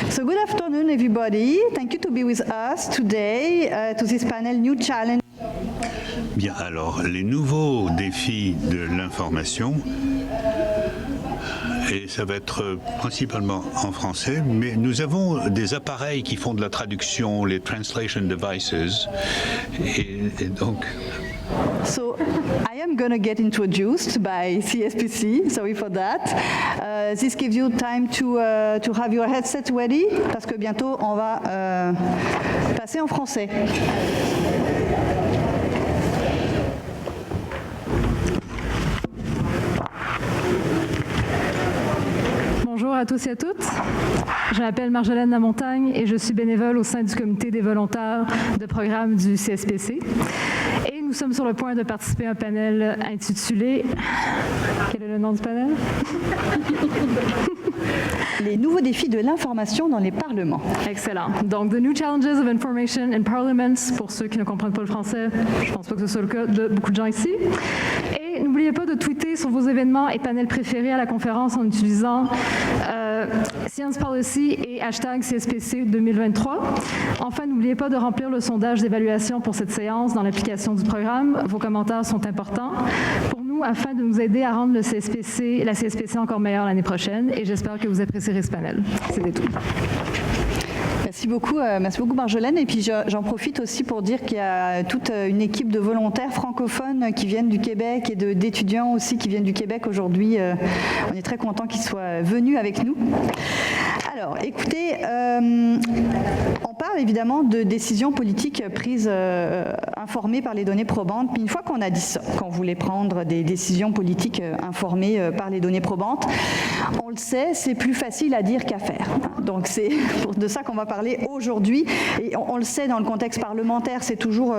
So good afternoon, everybody. Thank you to be with us today to this panel, New Challenge. Bien, alors, les nouveaux défis de l'information, et ça va être principalement en français, mais nous avons des appareils qui font de la traduction, les translation devices, et donc... So I am going to get introduced by CSPC, sorry for that. This gives you time to have your headset ready, parce que bientôt on va passer en français. Bonjour à tous et à toutes. Je m'appelle Marjolaine Lamontagne et je suis bénévole au sein du comité des volontaires de programme du CSPC. Et nous sommes sur le point de participer à un panel intitulé... Quel est le nom du panel? Les nouveaux défis de l'information dans les parlements. Excellent. Donc, The New Challenges of Information in Parliaments, pour ceux qui ne comprennent pas le français, je ne pense pas que ce soit le cas de beaucoup de gens ici. Et n'oubliez pas de tweeter sur vos événements et panels préférés à la conférence en utilisant Science Policy et hashtag CSPC 2023. Enfin, n'oubliez pas de remplir le sondage d'évaluation pour cette séance dans l'application du programme. Vos commentaires sont importants pour nous afin de nous aider à rendre la CSPC encore meilleure l'année prochaine. Et j'espère que vous apprécierez ce panel. C'était tout. Merci beaucoup Marjolaine. Et puis j'en profite aussi pour dire qu'il y a toute une équipe de volontaires francophones qui viennent du Québec et d'étudiants aussi qui viennent du Québec aujourd'hui. On est très contents qu'ils soient venus avec nous. Alors, écoutez, on parle évidemment de décisions politiques prises informées par les données probantes. Puis une fois qu'on a dit ça, qu'on voulait prendre des décisions politiques informées par les données probantes, on le sait, c'est plus facile à dire qu'à faire. Donc c'est de ça qu'on va parler aujourd'hui. Et on le sait, dans le contexte parlementaire, c'est toujours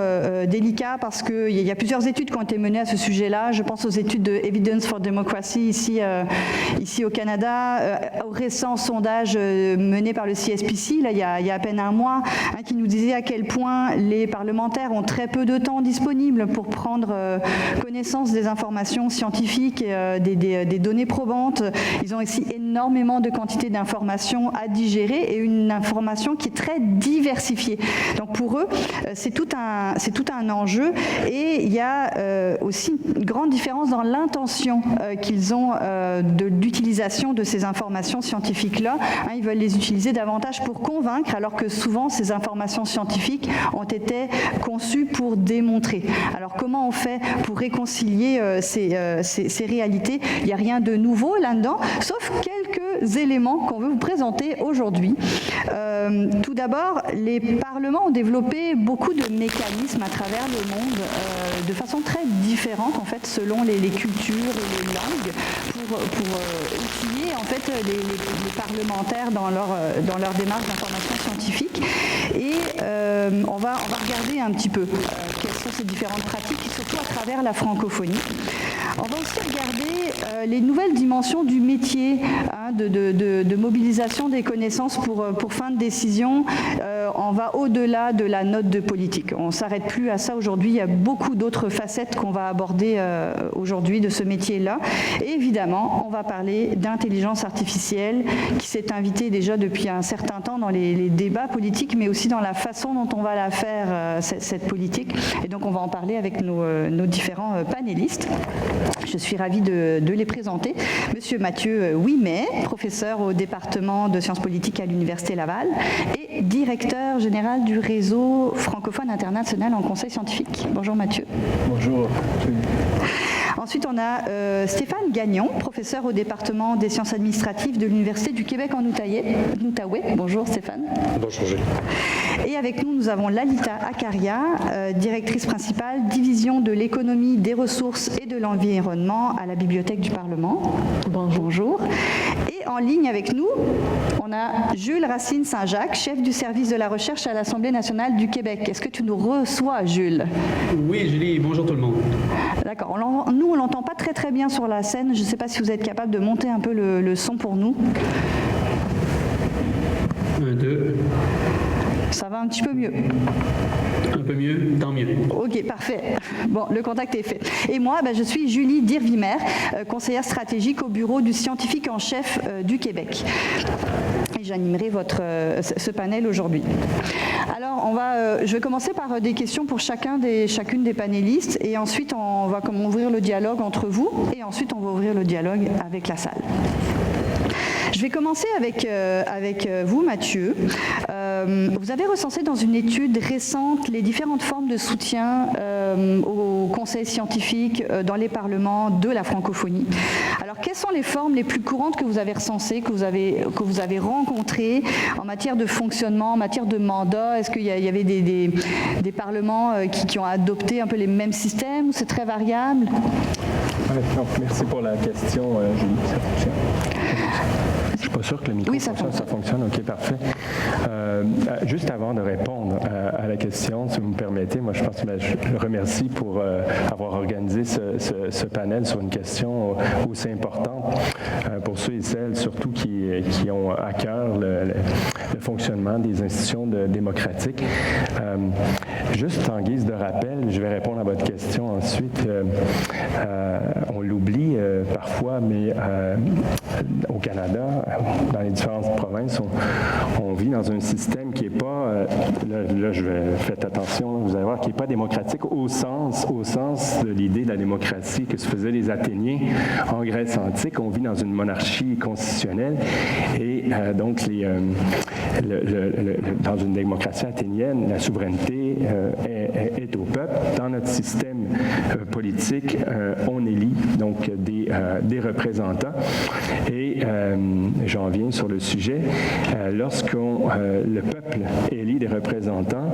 délicat parce qu'il y a plusieurs études qui ont été menées à ce sujet-là. Je pense aux études de Evidence for Democracy ici au Canada, au récent sondage mené par le CSPC, là, il y a à peine un mois, qui nous disait à quel point les parlementaires ont très peu de temps disponible pour prendre connaissance des informations scientifiques et des données probantes. Ils ont aussi énormément de quantité d'informations à digérer et une information qui est très diversifiée. Donc pour eux, c'est tout un enjeu et il y a aussi une grande différence dans l'intention qu'ils ont d'utilisation de ces informations scientifiques-là. Ils veulent les utiliser davantage pour convaincre, alors que souvent ces informations scientifiques ont été conçues pour démontrer. Alors comment on fait pour réconcilier ces réalités? Il n'y a rien de nouveau là-dedans, sauf quelques éléments qu'on veut vous présenter aujourd'hui. Tout d'abord, les parlements ont développé beaucoup de mécanismes à travers le monde de façon très différente en fait selon les cultures et les langues pour outiller en fait les parlementaires dans leur démarche d'information scientifique. Et on va regarder un petit peu quelles sont ces différentes pratiques, surtout à travers la francophonie. On va aussi regarder les nouvelles dimensions du métier de mobilisation des connaissances pour fin de décision. On va au-delà de la note de politique. On ne s'arrête plus à ça aujourd'hui. Il y a beaucoup d'autres facettes qu'on va aborder aujourd'hui de ce métier-là. Et évidemment, on va parler d'intelligence artificielle qui s'est invitée déjà depuis un certain temps dans les débats politiques, mais aussi dans la façon dont on va la faire, cette politique. Et donc, on va en parler avec nos différents panélistes. Je suis ravie de les présenter. Monsieur Mathieu Ouimet, professeur au département de sciences politiques à l'Université Laval et directeur général du réseau francophone international en conseil scientifique. Bonjour Mathieu. Bonjour. Ensuite, on a Stéphane Gagnon, professeur au département des sciences administratives de l'Université du Québec en Outaouais. Bonjour Stéphane. Bonjour Gilles. Et avec nous, nous avons Lalita Akaria, directrice principale, division de l'économie, des ressources et de l'environnement à la Bibliothèque du Parlement. Bonjour. Et en ligne avec nous, on a Jules Racine Saint-Jacques, chef du service de la recherche à l'Assemblée nationale du Québec. Est-ce que tu nous reçois, Jules? Oui, Julie, bonjour tout le monde. D'accord. Nous, on ne l'entend pas très très bien sur la scène. Je ne sais pas si vous êtes capable de monter un peu le son pour nous. 1, 2. Ça va un petit peu mieux. Un peu mieux, tant mieux. Ok, parfait. Bon, le contact est fait. Et moi, je suis Julie Dirvimer, conseillère stratégique au bureau du scientifique en chef du Québec. et j'animerai ce panel aujourd'hui. Alors, je vais commencer par des questions pour chacune des panélistes et ensuite on va ouvrir le dialogue entre vous et ensuite on va ouvrir le dialogue avec la salle. Je vais commencer avec vous, Mathieu. Vous avez recensé dans une étude récente les différentes formes de soutien au conseil scientifique dans les parlements de la francophonie. Alors, quelles sont les formes les plus courantes que vous avez recensées, que vous avez rencontrées en matière de fonctionnement, en matière de mandat? Est-ce qu'il y avait des parlements qui ont adopté un peu les mêmes systèmes ou c'est très variable? Donc, merci pour la question, Julie. Ça fonctionne? Je ne suis pas sûr que le micro fonctionne. Ça fonctionne, OK, parfait. Juste avant de répondre à la question, si vous me permettez, moi je pense que je remercie pour avoir organisé ce panel sur une question aussi importante pour ceux et celles surtout qui ont à cœur le fonctionnement des institutions démocratiques. Juste en guise de rappel, je vais répondre à votre question ensuite. On l'oublie parfois, mais au Canada, dans les différentes provinces, on vit dans un système qui n'est pas, là je vais faire attention, vous allez voir, qui n'est pas démocratique au sens de l'idée de la démocratie que se faisaient les Athéniens en Grèce antique. On vit dans une monarchie constitutionnelle et donc dans une démocratie athénienne, la souveraineté est au peuple. Dans notre système politique, on élit donc des représentants et j'en viens sur le sujet. Lorsque le peuple élit des représentants,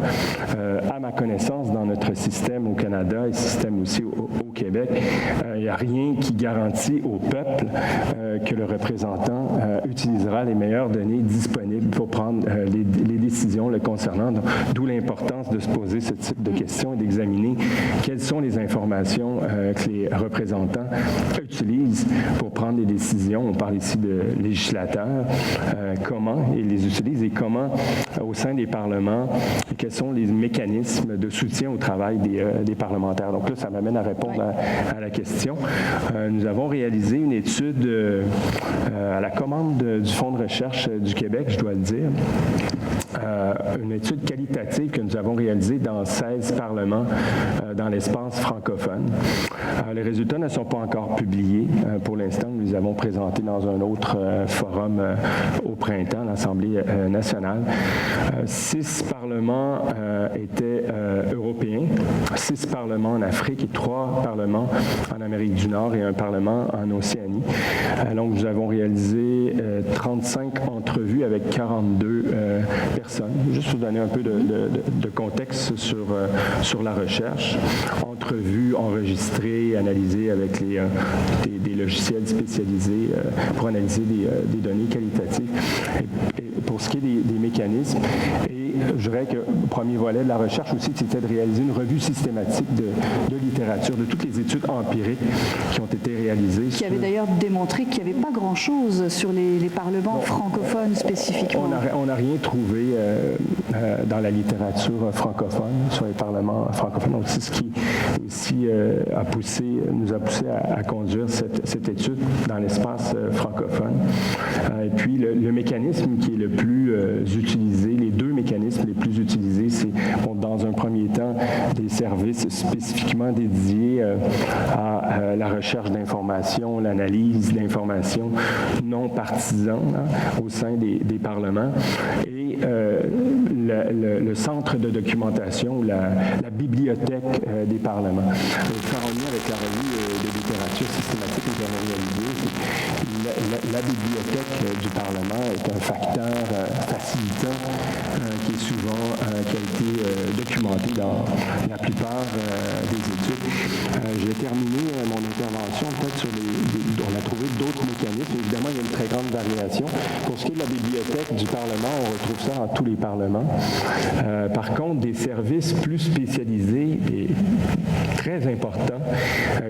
à ma connaissance, dans notre système au Canada et système aussi au Québec, il n'y a rien qui garantit au peuple que le représentant utilisera les meilleures données disponibles pour prendre les décisions le concernant. D'où l'importance de se poser ce type de questions et d'examiner quelles sont les informations que les représentants utilisent pour prendre des décisions. On parle ici de législateurs, comment ils les utilisent et comment, au sein des parlements, quels sont les mécanismes de soutien au travail des parlementaires. Donc là, ça m'amène à répondre à la question. Nous avons réalisé une étude à la commande du Fonds de recherche du Québec, je dois le dire, une étude qualitative que nous avons réalisée dans 16 parlements dans l'espace francophone. Les résultats ne sont pas encore publiés. Pour l'instant, nous les avons présentés dans un autre forum au printemps, l'Assemblée nationale. 6 parlements étaient européens, 6 parlements en Afrique et 3 parlements en Amérique du Nord et un parlement en Océanie. Donc, nous avons réalisé 35 entrevues avec 42 personnes. Juste pour donner un peu de contexte sur la recherche. Entrevues enregistrées, analysées avec des logiciels spécialisés pour analyser des données qualitatives. Et pour ce qui est des mécanismes, et je dirais que le premier volet de la recherche aussi, c'était de réaliser une revue systématique de littérature, de toutes les études empiriques qui ont été réalisées. Qui avait d'ailleurs démontré qu'il n'y avait pas grand-chose sur les parlements francophones spécifiquement. On n'a rien trouvé dans la littérature francophone, sur les parlements francophones. Donc, c'est ce qui aussi nous a poussé à conduire cette étude dans l'espace francophone. Et puis, le mécanisme qui est le plus utilisé, les deux mécanismes les plus utilisés, c'est dans un premier temps des services spécifiquement dédiés à la recherche d'informations, l'analyse d'informations non partisanes au sein des parlements et le centre de documentation, la bibliothèque des parlements. Ça en lien avec la revue de littérature systématique que nous avons réalisée. La bibliothèque du Parlement est un facteur facilitant qui est souvent qui a été documenté dans la plupart des études. Je vais terminer mon intervention peut-être sur on a trouvé d'autres mécanismes. Évidemment, il y a une très grande variation. Pour ce qui est de la bibliothèque du Parlement, on retrouve ça dans tous les parlements. Par contre, des services plus spécialisés et très importants,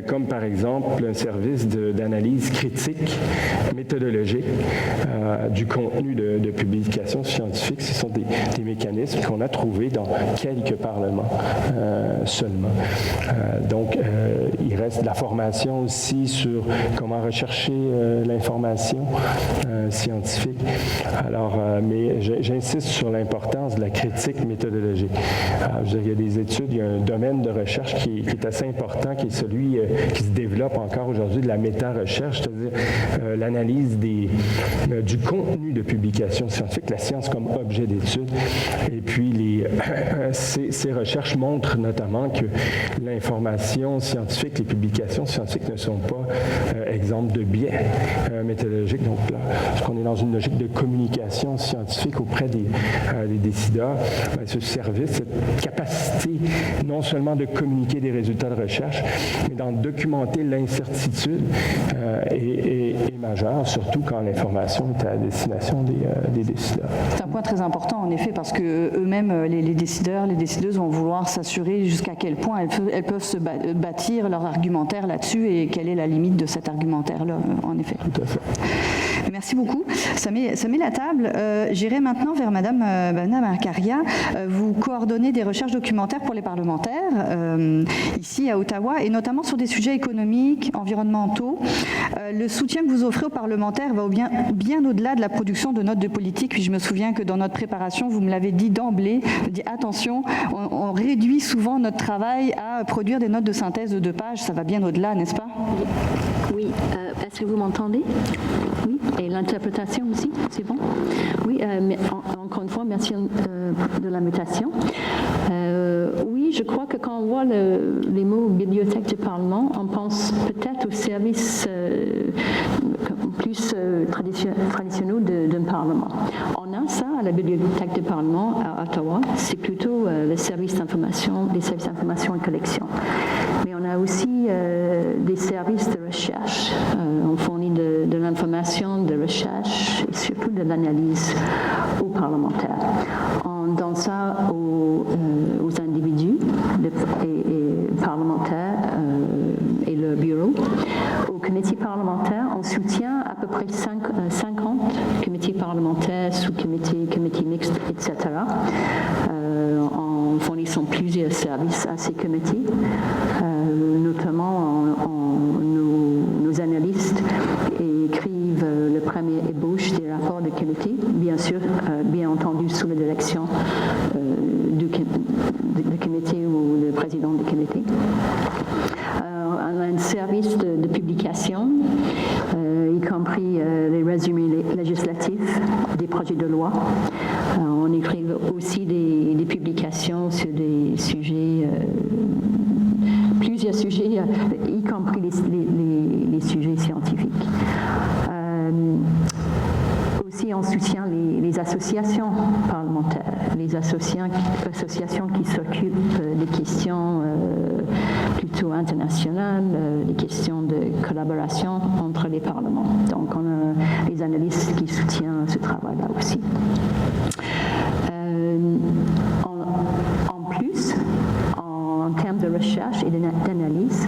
comme par exemple un service d'analyse critique méthodologique du contenu de publications scientifiques. Ce sont des mécanismes qu'on a trouvés dans quelques parlements seulement. Donc, il reste de la formation aussi sur comment rechercher l'information scientifique. Alors, mais j'insiste sur l'importance de la critique méthodologique. Je veux dire, il y a des études, il y a un domaine de recherche qui est assez important, qui est celui qui se développe encore aujourd'hui de la méta-recherche, c'est-à-dire l'analyse du contenu de publications scientifiques, la science comme objet d'étude. Et puis, ces recherches montrent notamment que l'information scientifique, les publications scientifiques ne sont pas exemples de biais méthodologiques. Donc là, parce qu'on est dans une logique de communication scientifique auprès des décideurs, ce service, cette capacité non seulement de communiquer des résultats de recherche, mais d'en documenter l'incertitude est majeure, surtout quand l'information est à la destination des décideurs. C'est un point très important, en effet, parce que eux-mêmes, les décideurs, les décideuses vont vouloir s'assurer jusqu'à quel point elles peuvent se bâtir leur argumentaire là-dessus et quelle est la limite de cet argumentaire-là, en effet. Tout à fait. Merci beaucoup. Ça met la table. J'irai maintenant vers Madame Accaria. Vous coordonnez des recherches documentaires pour les parlementaires ici à Ottawa, et notamment sur des sujets économiques, environnementaux. Le soutien que vous offrez aux parlementaires va bien au-delà de la production de notes de politique. Puis je me souviens que dans notre préparation, vous me l'avez dit d'emblée, vous dites attention, on réduit souvent notre travail à produire des notes de synthèse de 2 pages. Ça va bien au-delà, n'est-ce pas? Oui. Est-ce que vous m'entendez? Oui. Et l'interprétation aussi, c'est bon? Oui. Mais encore une fois, merci de l'invitation. Oui, je crois que quand on voit les mots bibliothèque du Parlement, on pense peut-être aux services plus traditionnels d'un Parlement. On a ça à la bibliothèque du Parlement à Ottawa, c'est plutôt les services d'information et collection. Mais on a aussi des services de recherche. On fournit de l'information, de recherche et surtout de l'analyse aux parlementaires. On donne ça aux individus et parlementaires et le bureau. Au comité parlementaire, on soutient à peu près 50 comités parlementaires, sous-comités, comités mixtes, etc. En fournissant plusieurs services à ces comités, notamment nos analystes écrivent le premier ébauche des rapports de comité, bien sûr, bien entendu sous la direction du comité ou le président du comité. On a un service de publication, y compris les résumés législatifs des projets de loi. On écrit aussi des publications sur des sujets, plusieurs sujets, y compris les sujets scientifiques. Aussi, on soutient les associations parlementaires, les associations qui s'occupent des questions plutôt internationales, des questions de collaboration entre les parlements. Donc, on a les analystes qui soutiennent ce travail-là aussi. En plus, en termes de recherche et d'analyse,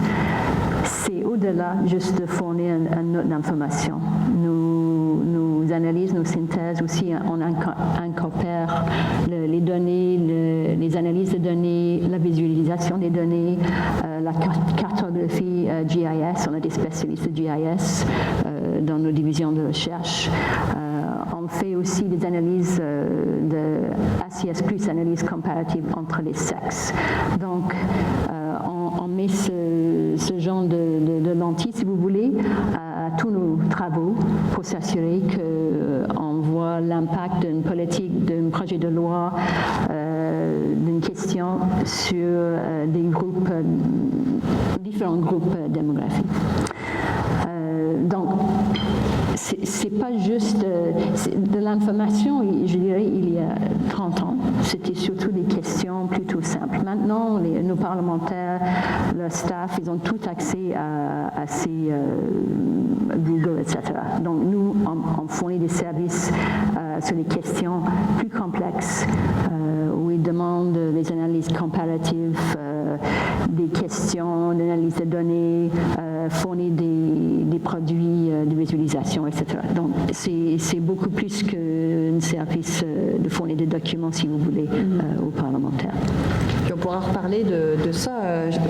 c'est au-delà juste de fournir une note d'information. Nos analyses, nos synthèses aussi, on incorpore les données, les analyses de données, la visualisation des données, la cartographie GIS. On a des spécialistes de GIS dans nos divisions de recherche. On fait aussi des analyses de ACS+, analyse comparative entre les sexes. Donc, on met ce genre de lentilles, si vous voulez, à tous nos travaux pour s'assurer qu'on voit l'impact d'une politique, d'un projet de loi, d'une question sur des groupes, différents groupes démographiques. Donc, c'est pas juste de l'information, je dirais, il y a 30 ans, c'était surtout des questions plutôt simples. Maintenant, nos parlementaires, le staff, ils ont tout accès à ces Google, etc. Donc, nous, on fournit des services sur les questions plus complexes, où ils demandent des analyses comparatives, des questions d'analyse de données, fournir des produits de visualisation, etc. Donc, c'est beaucoup plus qu'un service de fournir des documents, si vous voulez, aux parlementaires. Puis on pourra reparler de ça,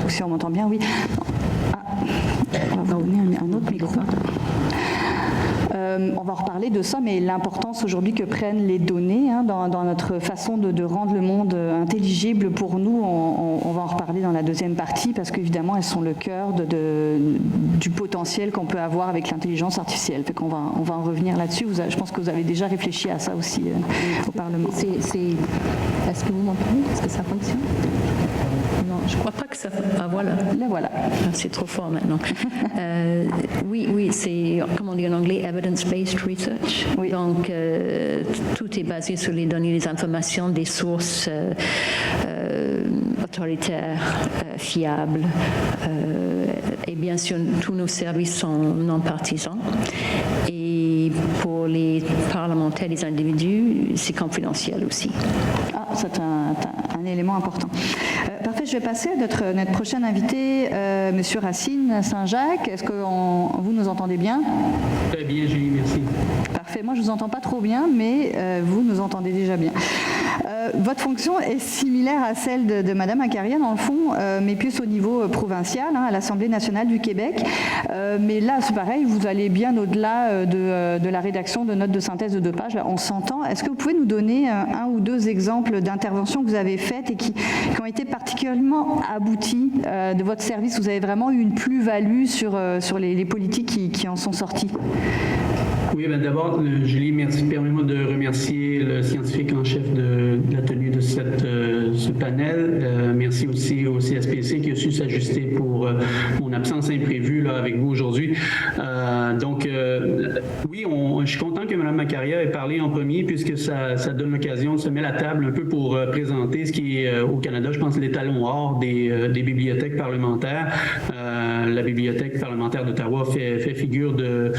si on m'entend bien, oui. On va vous donner un autre micro. On va en reparler de ça, mais l'importance aujourd'hui que prennent les données dans notre façon de rendre le monde intelligible pour nous, on va en reparler dans la deuxième partie, parce qu'évidemment, elles sont le cœur du potentiel qu'on peut avoir avec l'intelligence artificielle. Fait qu'on on va en revenir là-dessus. Je pense que vous avez déjà réfléchi à ça aussi au Parlement. Est-ce que vous m'entendez? Est-ce que ça fonctionne? Non, je ne crois pas que ça... Ah, voilà. Là, voilà. C'est trop fort maintenant. Oui, c'est, comment on dit en anglais, evidence-based research. Oui. Donc, tout est basé sur les données, les informations des sources autoritaires, fiables. Et bien sûr, tous nos services sont non partisans. Et pour les parlementaires, les individus, c'est confidentiel aussi. Ah, c'est un élément important. Parfait, je vais passer à notre prochain invité, M. Racine Saint-Jacques. Est-ce que vous nous entendez bien? Très bien, Julie, merci. Parfait, moi je ne vous entends pas trop bien, mais vous nous entendez déjà bien. Votre fonction est similaire à celle de Mme Accaria, dans le fond, mais plus au niveau provincial, à l'Assemblée nationale du Québec. Mais là, c'est pareil, vous allez bien au-delà de la rédaction de notes de synthèse de 2 pages, là, on s'entend. Est-ce que vous pouvez nous donner un ou 2 exemples d'interventions que vous avez faites et qui ont été particulièrement abouties de votre service? Vous avez vraiment eu une plus-value sur les politiques qui en sont sorties? Oui, bien d'abord, Julie, merci. Permets-moi de remercier le scientifique en chef de la tenue de ce panel. Merci aussi au CSPC qui a su s'ajuster pour mon absence imprévue là, avec vous aujourd'hui. Oui, je suis content que Mme Accaria ait parlé en premier puisque ça donne l'occasion de se mettre à table un peu pour présenter ce qui est au Canada, je pense, l'étalon or des bibliothèques parlementaires. La Bibliothèque parlementaire d'Ottawa fait figure de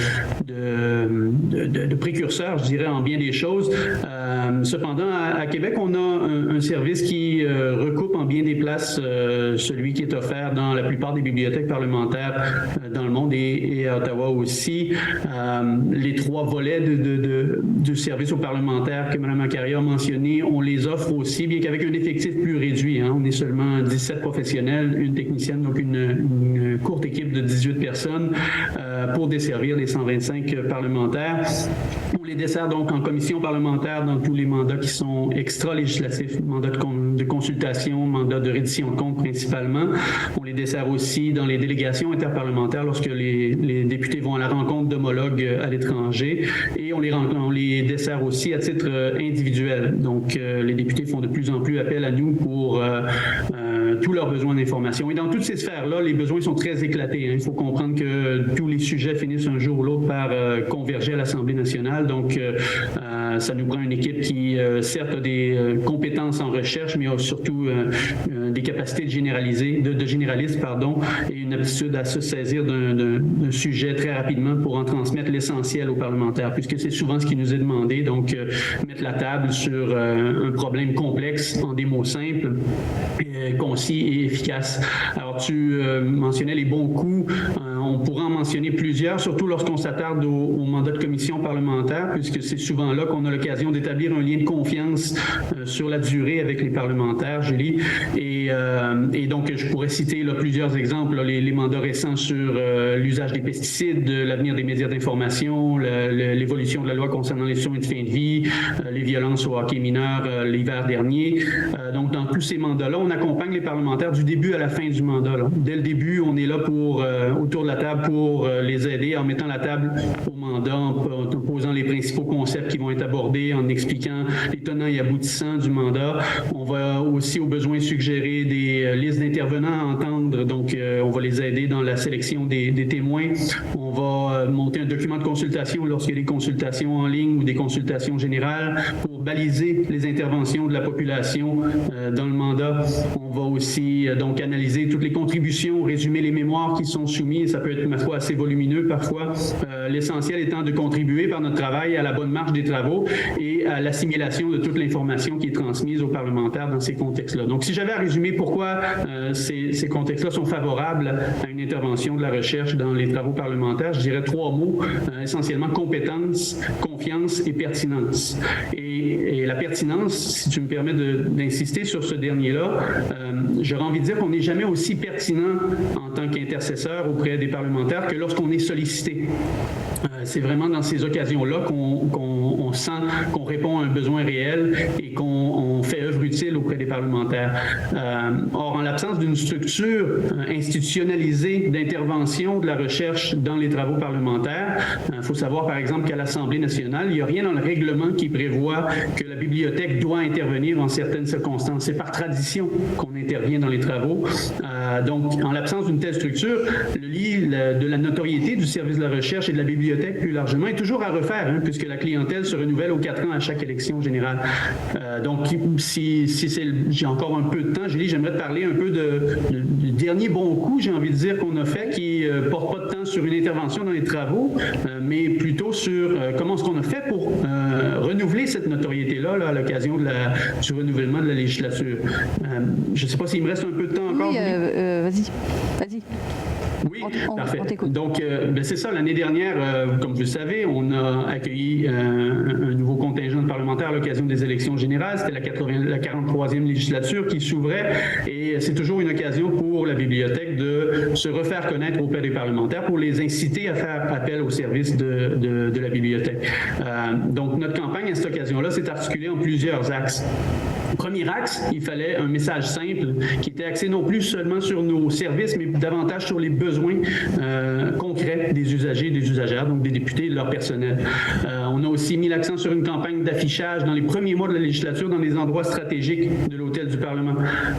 précurseur, je dirais, en bien des choses. Cependant, à Québec, on a un service qui recoupe en bien des places celui qui est offert dans la plupart des bibliothèques parlementaires dans le monde et à Ottawa aussi. Les 3 volets du service aux parlementaires que Mme Accaria a mentionné, on les offre aussi, bien qu'avec un effectif plus réduit. On est seulement 17 professionnels, une technicienne, donc une courte équipe de 18 personnes pour desservir les 125 parlementaires. On les dessert donc en commission parlementaire dans tous les mandats qui sont extra-législatifs, mandats de consultation, mandats de reddition de comptes principalement. On les dessert aussi dans les délégations interparlementaires lorsque les députés vont à la rencontre d'homologues à l'étranger. Et on les dessert aussi à titre individuel. Donc, les députés font de plus en plus appel à nous pour tous leurs besoins d'information. Et dans toutes ces sphères-là, les besoins sont très éclatés. Il faut comprendre que tous les sujets finissent un jour ou l'autre par converger à l'Assemblée nationale. Donc, ça nous prend une équipe qui, certes, a des compétences en recherche, mais a surtout des capacités de généralistes, et une aptitude à se saisir d'un sujet très rapidement pour en transmettre l'essentiel aux parlementaires, puisque c'est souvent ce qui nous est demandé. Donc, mettre la table sur un problème complexe en des mots simples, concis et efficaces. Alors, tu mentionnais les bons coups. On pourrait en mentionner plusieurs, surtout lorsqu'on s'attarde au mandat de commission parlementaire, puisque c'est souvent là qu'on a l'occasion d'établir un lien de confiance sur la durée avec les parlementaires, Julie. Et donc, je pourrais citer là, plusieurs exemples, là, les mandats récents sur l'usage des pesticides, l'avenir des médias d'information, l'évolution de la loi concernant les soins de fin de vie, les violences au hockey mineur l'hiver dernier. Donc, dans tous ces mandats-là, on accompagne les parlementaires du début à la fin du mandat. Là. Dès le début, on est là autour de la table pour les aider en mettant la table au mandat, en posant les principaux concepts qui vont être abordés, en expliquant les tenants et aboutissants du mandat. On va aussi au besoin suggérer des listes d'intervenants à entendre, donc on va les aider dans la sélection des témoins. On va monter un document de consultation lorsqu'il y a des consultations en ligne ou des consultations générales pour baliser les interventions de la population dans le mandat. On va aussi donc analyser toutes les contributions, résumer les mémoires qui sont soumises. Ça peut être, ma foi, assez volumineux parfois. L'essentiel étant de contribuer par notre travail à la bonne marche des travaux et à l'assimilation de toute l'information qui est transmise aux parlementaires dans ces contextes-là. Donc, si j'avais à résumer pourquoi ces contextes-là sont favorables à une intervention de la recherche dans les travaux parlementaires, parlementaire, je dirais 3 mots, essentiellement compétence, confiance et pertinence. Et la pertinence, si tu me permets d'insister sur ce dernier-là, j'aurais envie de dire qu'on n'est jamais aussi pertinent en tant qu'intercesseur auprès des parlementaires que lorsqu'on est sollicité. C'est vraiment dans ces occasions-là qu'on sent qu'on répond à un besoin réel et qu'on fait œuvre utile auprès des parlementaires. Or, en l'absence d'une structure institutionnalisée d'intervention de la recherche dans les travaux parlementaires, il faut savoir par exemple qu'à l'Assemblée nationale, il n'y a rien dans le règlement qui prévoit que la bibliothèque doit intervenir en certaines circonstances. C'est par tradition qu'on intervient dans les travaux. Donc, en l'absence d'une telle structure, le lit de la notoriété du service de la recherche et de la bibliothèque plus largement est toujours à refaire, puisque la clientèle se renouvelle aux 4 ans à chaque élection générale. Donc, si j'ai encore un peu de temps, Julie, j'aimerais te parler un peu du dernier bon coup, j'ai envie de dire, qu'on a fait, qui ne porte pas de temps sur une intervention dans les travaux, mais plutôt sur comment est-ce qu'on a fait pour renouveler cette notoriété-là à l'occasion du renouvellement de la législature. Je ne sais pas s'il me reste un peu de temps encore. Oui, vas-y. Oui, parfait. Donc, c'est ça. L'année dernière, comme vous le savez, on a accueilli un nouveau contingent de parlementaires à l'occasion des élections générales. C'était la 43e législature qui s'ouvrait et c'est toujours une occasion pour la bibliothèque de se refaire connaître auprès des parlementaires pour les inciter à faire appel au service de la bibliothèque. Donc, notre campagne à cette occasion-là s'est articulée en plusieurs axes. Premier axe, il fallait un message simple qui était axé non plus seulement sur nos services, mais davantage sur les besoins concrets des usagers et des usagères, donc des députés et de leur personnel. On a aussi mis l'accent sur une campagne d'affichage dans les premiers mois de la législature dans des endroits stratégiques de l'hôtel du Parlement.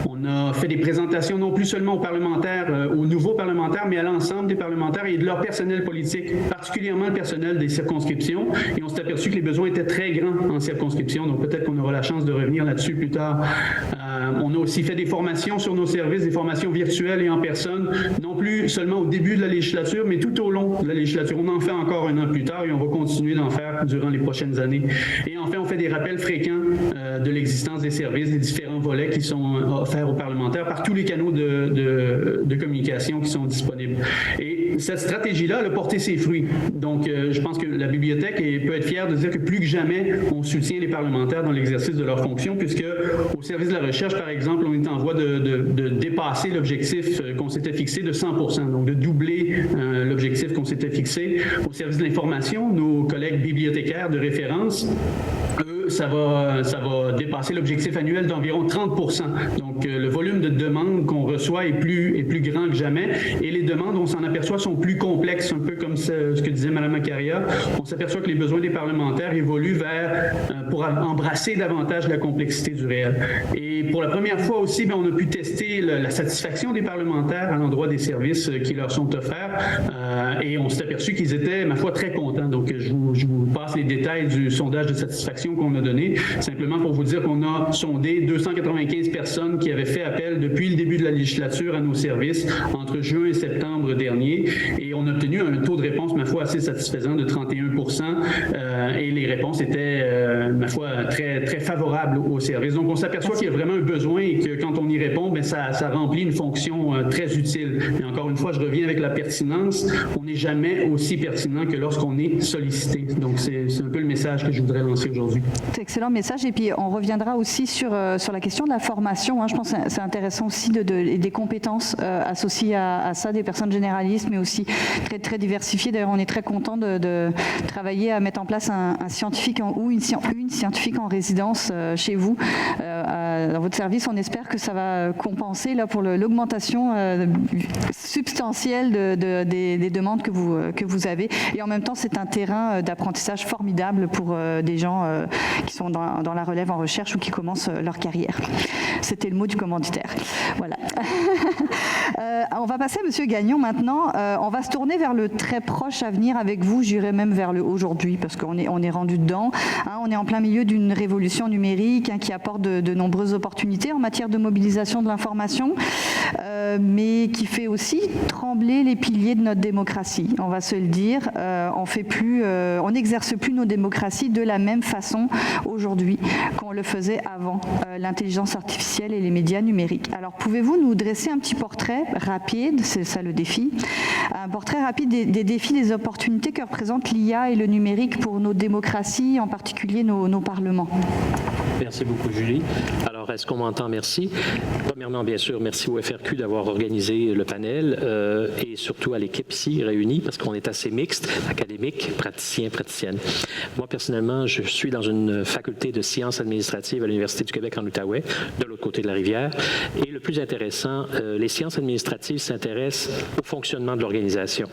On a fait des présentations non plus seulement aux parlementaires, aux nouveaux parlementaires, mais à l'ensemble des parlementaires et de leur personnel politique, particulièrement le personnel des circonscriptions. Et on s'est aperçu que les besoins étaient très grands en circonscription, donc peut-être qu'on aura la chance de revenir là-dessus plus tard. On a aussi fait des formations sur nos services, des formations virtuelles et en personne, non plus seulement au début de la législature, mais tout au long de la législature. On en fait encore un an plus tard et on va continuer d'en faire durant les prochaines années. Et enfin, on fait des rappels fréquents de l'existence des services, des différents volets qui sont offerts aux parlementaires par tous les canaux de communication qui sont disponibles. Et cette stratégie-là, elle a porté ses fruits. Donc, je pense que la bibliothèque peut être fière de dire que plus que jamais, on soutient les parlementaires dans l'exercice de leurs fonctions, puisque au service de la recherche, par exemple, on est en voie de dépasser l'objectif qu'on s'était fixé de 100%, donc de doubler l'objectif qu'on s'était fixé. Au service de l'information, nos collègues bibliothécaires de référence, eux, ça va dépasser l'objectif annuel d'environ 30%. Donc, le volume de demandes qu'on reçoit est plus grand que jamais. Et les demandes, on s'en aperçoit, sont plus complexes, un peu comme ce que disait Mme Macaria. On s'aperçoit que les besoins des parlementaires évoluent pour embrasser davantage la complexité du réel. Et pour la première fois aussi, on a pu tester la satisfaction des parlementaires à l'endroit des services qui leur sont offerts. Et on s'est aperçu qu'ils étaient, ma foi, très contents. Donc, je vous passe les détails du sondage de satisfaction qu'on a donné, simplement pour vous dire qu'on a sondé 295 personnes qui avaient fait appel depuis le début de la législature à nos services entre juin et septembre dernier. Et on a obtenu un taux de réponse, ma foi, assez satisfaisant de 31%. Et les réponses étaient, ma foi, très, très favorables au service. Donc, on s'aperçoit qu'il y a vraiment un besoin et que quand on y répond, ça remplit une fonction très utile. Et encore une fois, je reviens avec la pertinence. On n'est jamais aussi pertinent que lorsqu'on est sollicité. Donc, c'est un peu le message que je voudrais lancer aujourd'hui. C'est un excellent message. Et puis, on reviendra aussi sur la question de la formation. Je pense que c'est intéressant aussi des compétences associées à ça, des personnes généralistes, mais aussi très, très diversifiées. D'ailleurs, on est très content de travailler à mettre en place un scientifique ou une scientifique en résidence chez vous, dans votre service. On espère que ça va compenser pour l'augmentation substantielle des demandes que vous avez. Et en même temps, c'est un terrain d'apprentissage formidable pour des gens qui sont dans la relève en recherche ou qui commencent leur carrière. C'était le mot du commanditaire. Voilà. On va passer à M. Gagnon maintenant. On va se tourner vers le très proche avenir avec vous, j'irai même vers le aujourd'hui, parce qu'on est rendu dedans. On est en plein milieu d'une révolution numérique qui apporte de nombreux nombreuses opportunités en matière de mobilisation de l'information, mais qui fait aussi trembler les piliers de notre démocratie. On va se le dire, on n'exerce plus nos démocraties de la même façon aujourd'hui qu'on le faisait avant l'intelligence artificielle et les médias numériques. Alors, pouvez-vous nous dresser un petit portrait rapide, c'est ça le défi, un portrait rapide des défis, des opportunités que représentent l'IA et le numérique pour nos démocraties, en particulier nos parlements? Merci beaucoup, Julie. Alors, est-ce qu'on m'entend? Merci. Premièrement, bien sûr, merci au FRQ d'avoir organisé le panel et surtout à l'équipe ici réunie parce qu'on est assez mixte, académique, praticien, praticienne. Moi, personnellement, je suis dans une faculté de sciences administratives à l'Université du Québec en Outaouais, de l'autre côté de la rivière. Et le plus intéressant, les sciences administratives s'intéressent au fonctionnement de l'organisation.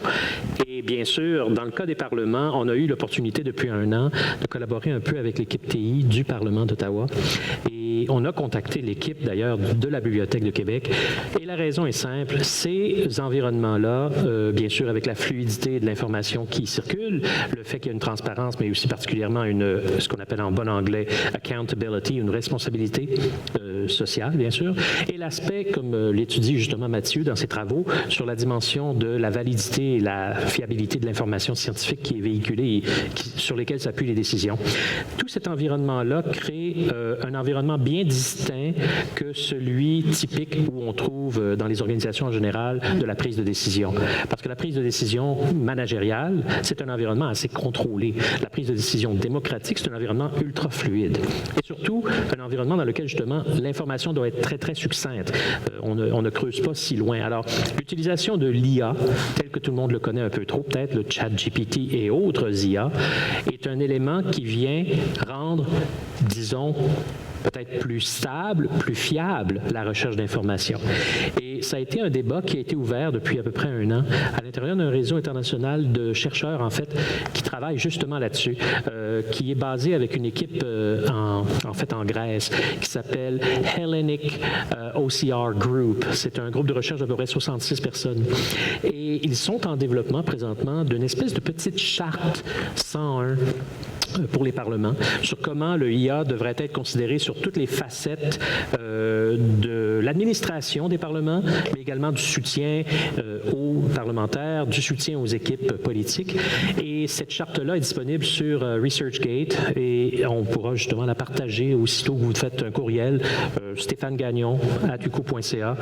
Et bien sûr, dans le cas des parlements, on a eu l'opportunité depuis 1 an de collaborer un peu avec l'équipe TI du Parlement d'Ottawa. Et on a contacté l'équipe, d'ailleurs, de la Bibliothèque de Québec. Et la raison est simple, ces environnements-là, bien sûr, avec la fluidité de l'information qui circule, le fait qu'il y a une transparence, mais aussi particulièrement ce qu'on appelle en bon anglais « accountability », une responsabilité sociale, bien sûr, et l'aspect, comme l'étudie justement Mathieu dans ses travaux, sur la dimension de la validité et la fiabilité de l'information scientifique qui est véhiculée et sur lesquelles s'appuient les décisions. Tout cet environnement-là crée un environnement bien distinct que celui typique où on trouve dans les organisations en général de la prise de décision. Parce que la prise de décision managériale, c'est un environnement assez contrôlé. La prise de décision démocratique, c'est un environnement ultra fluide. Et surtout, un environnement dans lequel, justement, l'information doit être très, très succincte. On ne creuse pas si loin. Alors, l'utilisation de l'IA, tel que tout le monde le connaît un peu trop, peut-être le ChatGPT et autres IA, est un élément qui vient rendre, disons, peut-être plus stable, plus fiable, la recherche d'informations. Et ça a été un débat qui a été ouvert depuis à peu près 1 an à l'intérieur d'un réseau international de chercheurs, en fait, qui travaillent justement là-dessus, qui est basé avec une équipe, en Grèce, qui s'appelle Hellenic OCR Group. C'est un groupe de recherche d'à peu près 66 personnes. Et ils sont en développement présentement d'une espèce de petite charte 101 pour les parlements, sur comment le IA devrait être considéré sur toutes les facettes de l'administration des parlements, mais également du soutien aux parlementaires, du soutien aux équipes politiques. Et cette charte-là est disponible sur ResearchGate et on pourra justement la partager aussitôt que vous faites un courriel, Stéphane Gagnon, @uco.ca.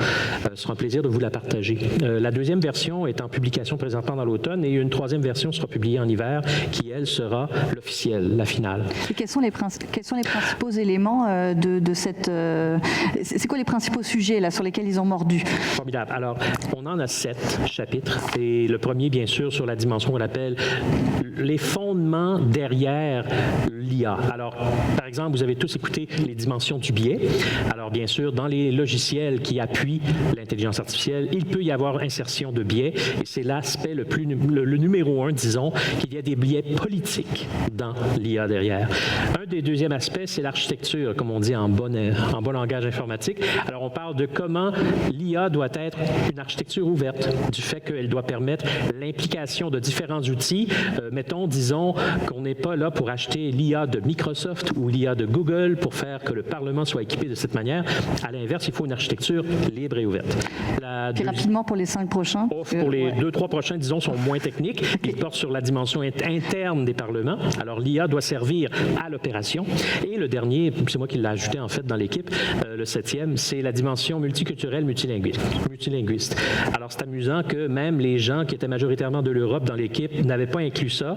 Ce sera un plaisir de vous la partager. La deuxième version est en publication présentement dans l'automne et une troisième version sera publiée en hiver qui, elle, sera l'officielle, la finale. Et quels sont les principaux éléments de cette... c'est quoi les principaux sujets là, sur lesquels ils ont mordu? Formidable. Alors, on en a 7 chapitres. Et le premier, bien sûr, sur la dimension qu'on appelle les fondements derrière l'IA. Alors, par exemple, vous avez tous écouté les dimensions du biais. Alors, bien sûr, dans les logiciels qui appuient l'intelligence artificielle, il peut y avoir insertion de biais. Et c'est l'aspect le numéro 1, disons, qu'il y a des biais politiques dans l'IA derrière. Un des deuxièmes aspects, c'est l'architecture, comme on dit en bon langage informatique. Alors, on parle de comment l'IA doit être une architecture ouverte, du fait qu'elle doit permettre l'implication de différents outils. Disons qu'on n'est pas là pour acheter l'IA de Microsoft ou l'IA de Google pour faire que le Parlement soit équipé de cette manière. À l'inverse, il faut une architecture libre et ouverte. Puis rapidement pour les 5 prochains. Pour les 2-3 prochains, disons, sont moins techniques. Ils portent sur la dimension interne des parlements. Alors, l'IA doit servir à l'opération. Et le dernier, c'est moi qui l'ai ajouté en fait dans l'équipe, le 7e, c'est la dimension multiculturelle, multilinguiste. Alors, c'est amusant que même les gens qui étaient majoritairement de l'Europe dans l'équipe n'avaient pas inclus ça.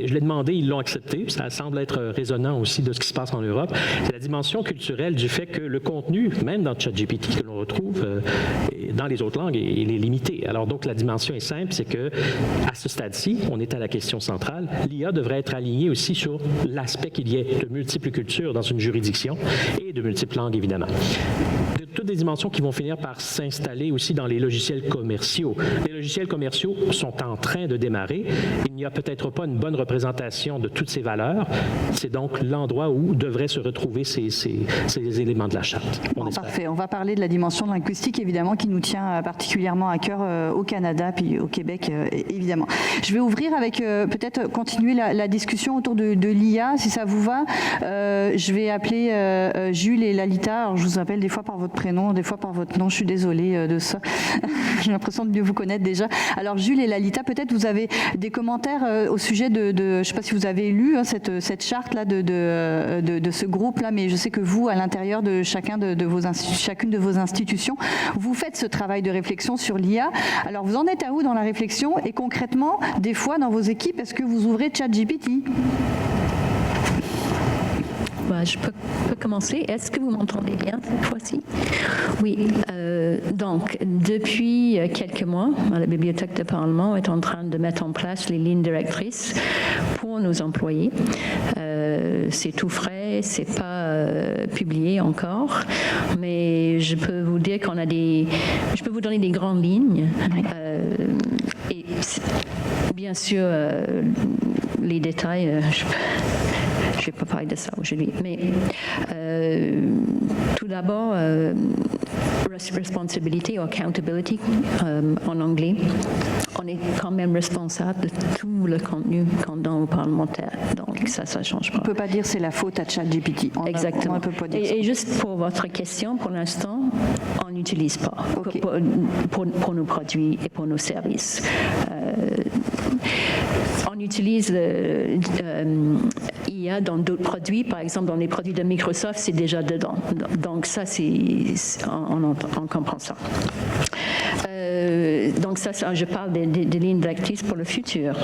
Je l'ai demandé, ils l'ont accepté. Ça semble être résonnant aussi de ce qui se passe en Europe. C'est la dimension culturelle du fait que le contenu, même dans ChatGPT, que l'on retrouve dans les autres langues, il est limité. Alors donc, la dimension est simple, c'est que à ce stade-ci, on est à la question centrale. L'IA devrait être alignée aussi sur l'aspect qu'il y ait de multiples cultures dans une juridiction et de multiples langues, évidemment. Toutes des dimensions qui vont finir par s'installer aussi dans les logiciels commerciaux. Les logiciels commerciaux sont en train de démarrer. Il n'y a peut-être pas une bonne représentation de toutes ces valeurs, C'est donc l'endroit où devraient se retrouver ces éléments de la charte. Parfait. On va parler de la dimension linguistique, évidemment, qui nous tient particulièrement à cœur au Canada, puis au Québec, évidemment. Je vais ouvrir avec, peut-être, continuer la discussion autour de l'IA, si ça vous va. Je vais appeler Jules et Lalita. Alors, je vous appelle des fois par votre prénom, des fois par votre nom. Je suis désolée de ça. J'ai l'impression de mieux vous connaître déjà. Alors, Jules et Lalita, peut-être vous avez des commentaires au sujet de je ne sais pas si vous avez lu cette charte-là de ce groupe-là, mais je sais que vous, à l'intérieur de chacune de vos institutions, vous faites ce travail de réflexion sur l'IA. Alors, vous en êtes à où dans la réflexion? Et concrètement, des fois, dans vos équipes, est-ce que vous ouvrez ChatGPT? Je peux commencer. Est-ce que vous m'entendez bien cette fois-ci? Oui. Donc, depuis quelques mois, la Bibliothèque du Parlement est en train de mettre en place les lignes directrices pour nos employés. C'est tout frais, c'est pas publié encore, mais je peux vous dire je peux vous donner des grandes lignes. Et bien sûr, les détails, je ne vais pas parler de ça aujourd'hui, mais tout d'abord, responsibility ou accountability en anglais. On est quand même responsable de tout le contenu dans le parlementaire, donc ça ne change pas. On ne peut pas dire c'est la faute à ChatGPT. Exactement. On peut pas dire et juste pour votre question, pour l'instant, on n'utilise pas pour nos produits et pour nos services. On utilise IA dans d'autres produits, par exemple dans les produits de Microsoft, c'est déjà dedans. Donc ça, on comprend ça. Donc ça, je parle des lignes directrices pour le futur.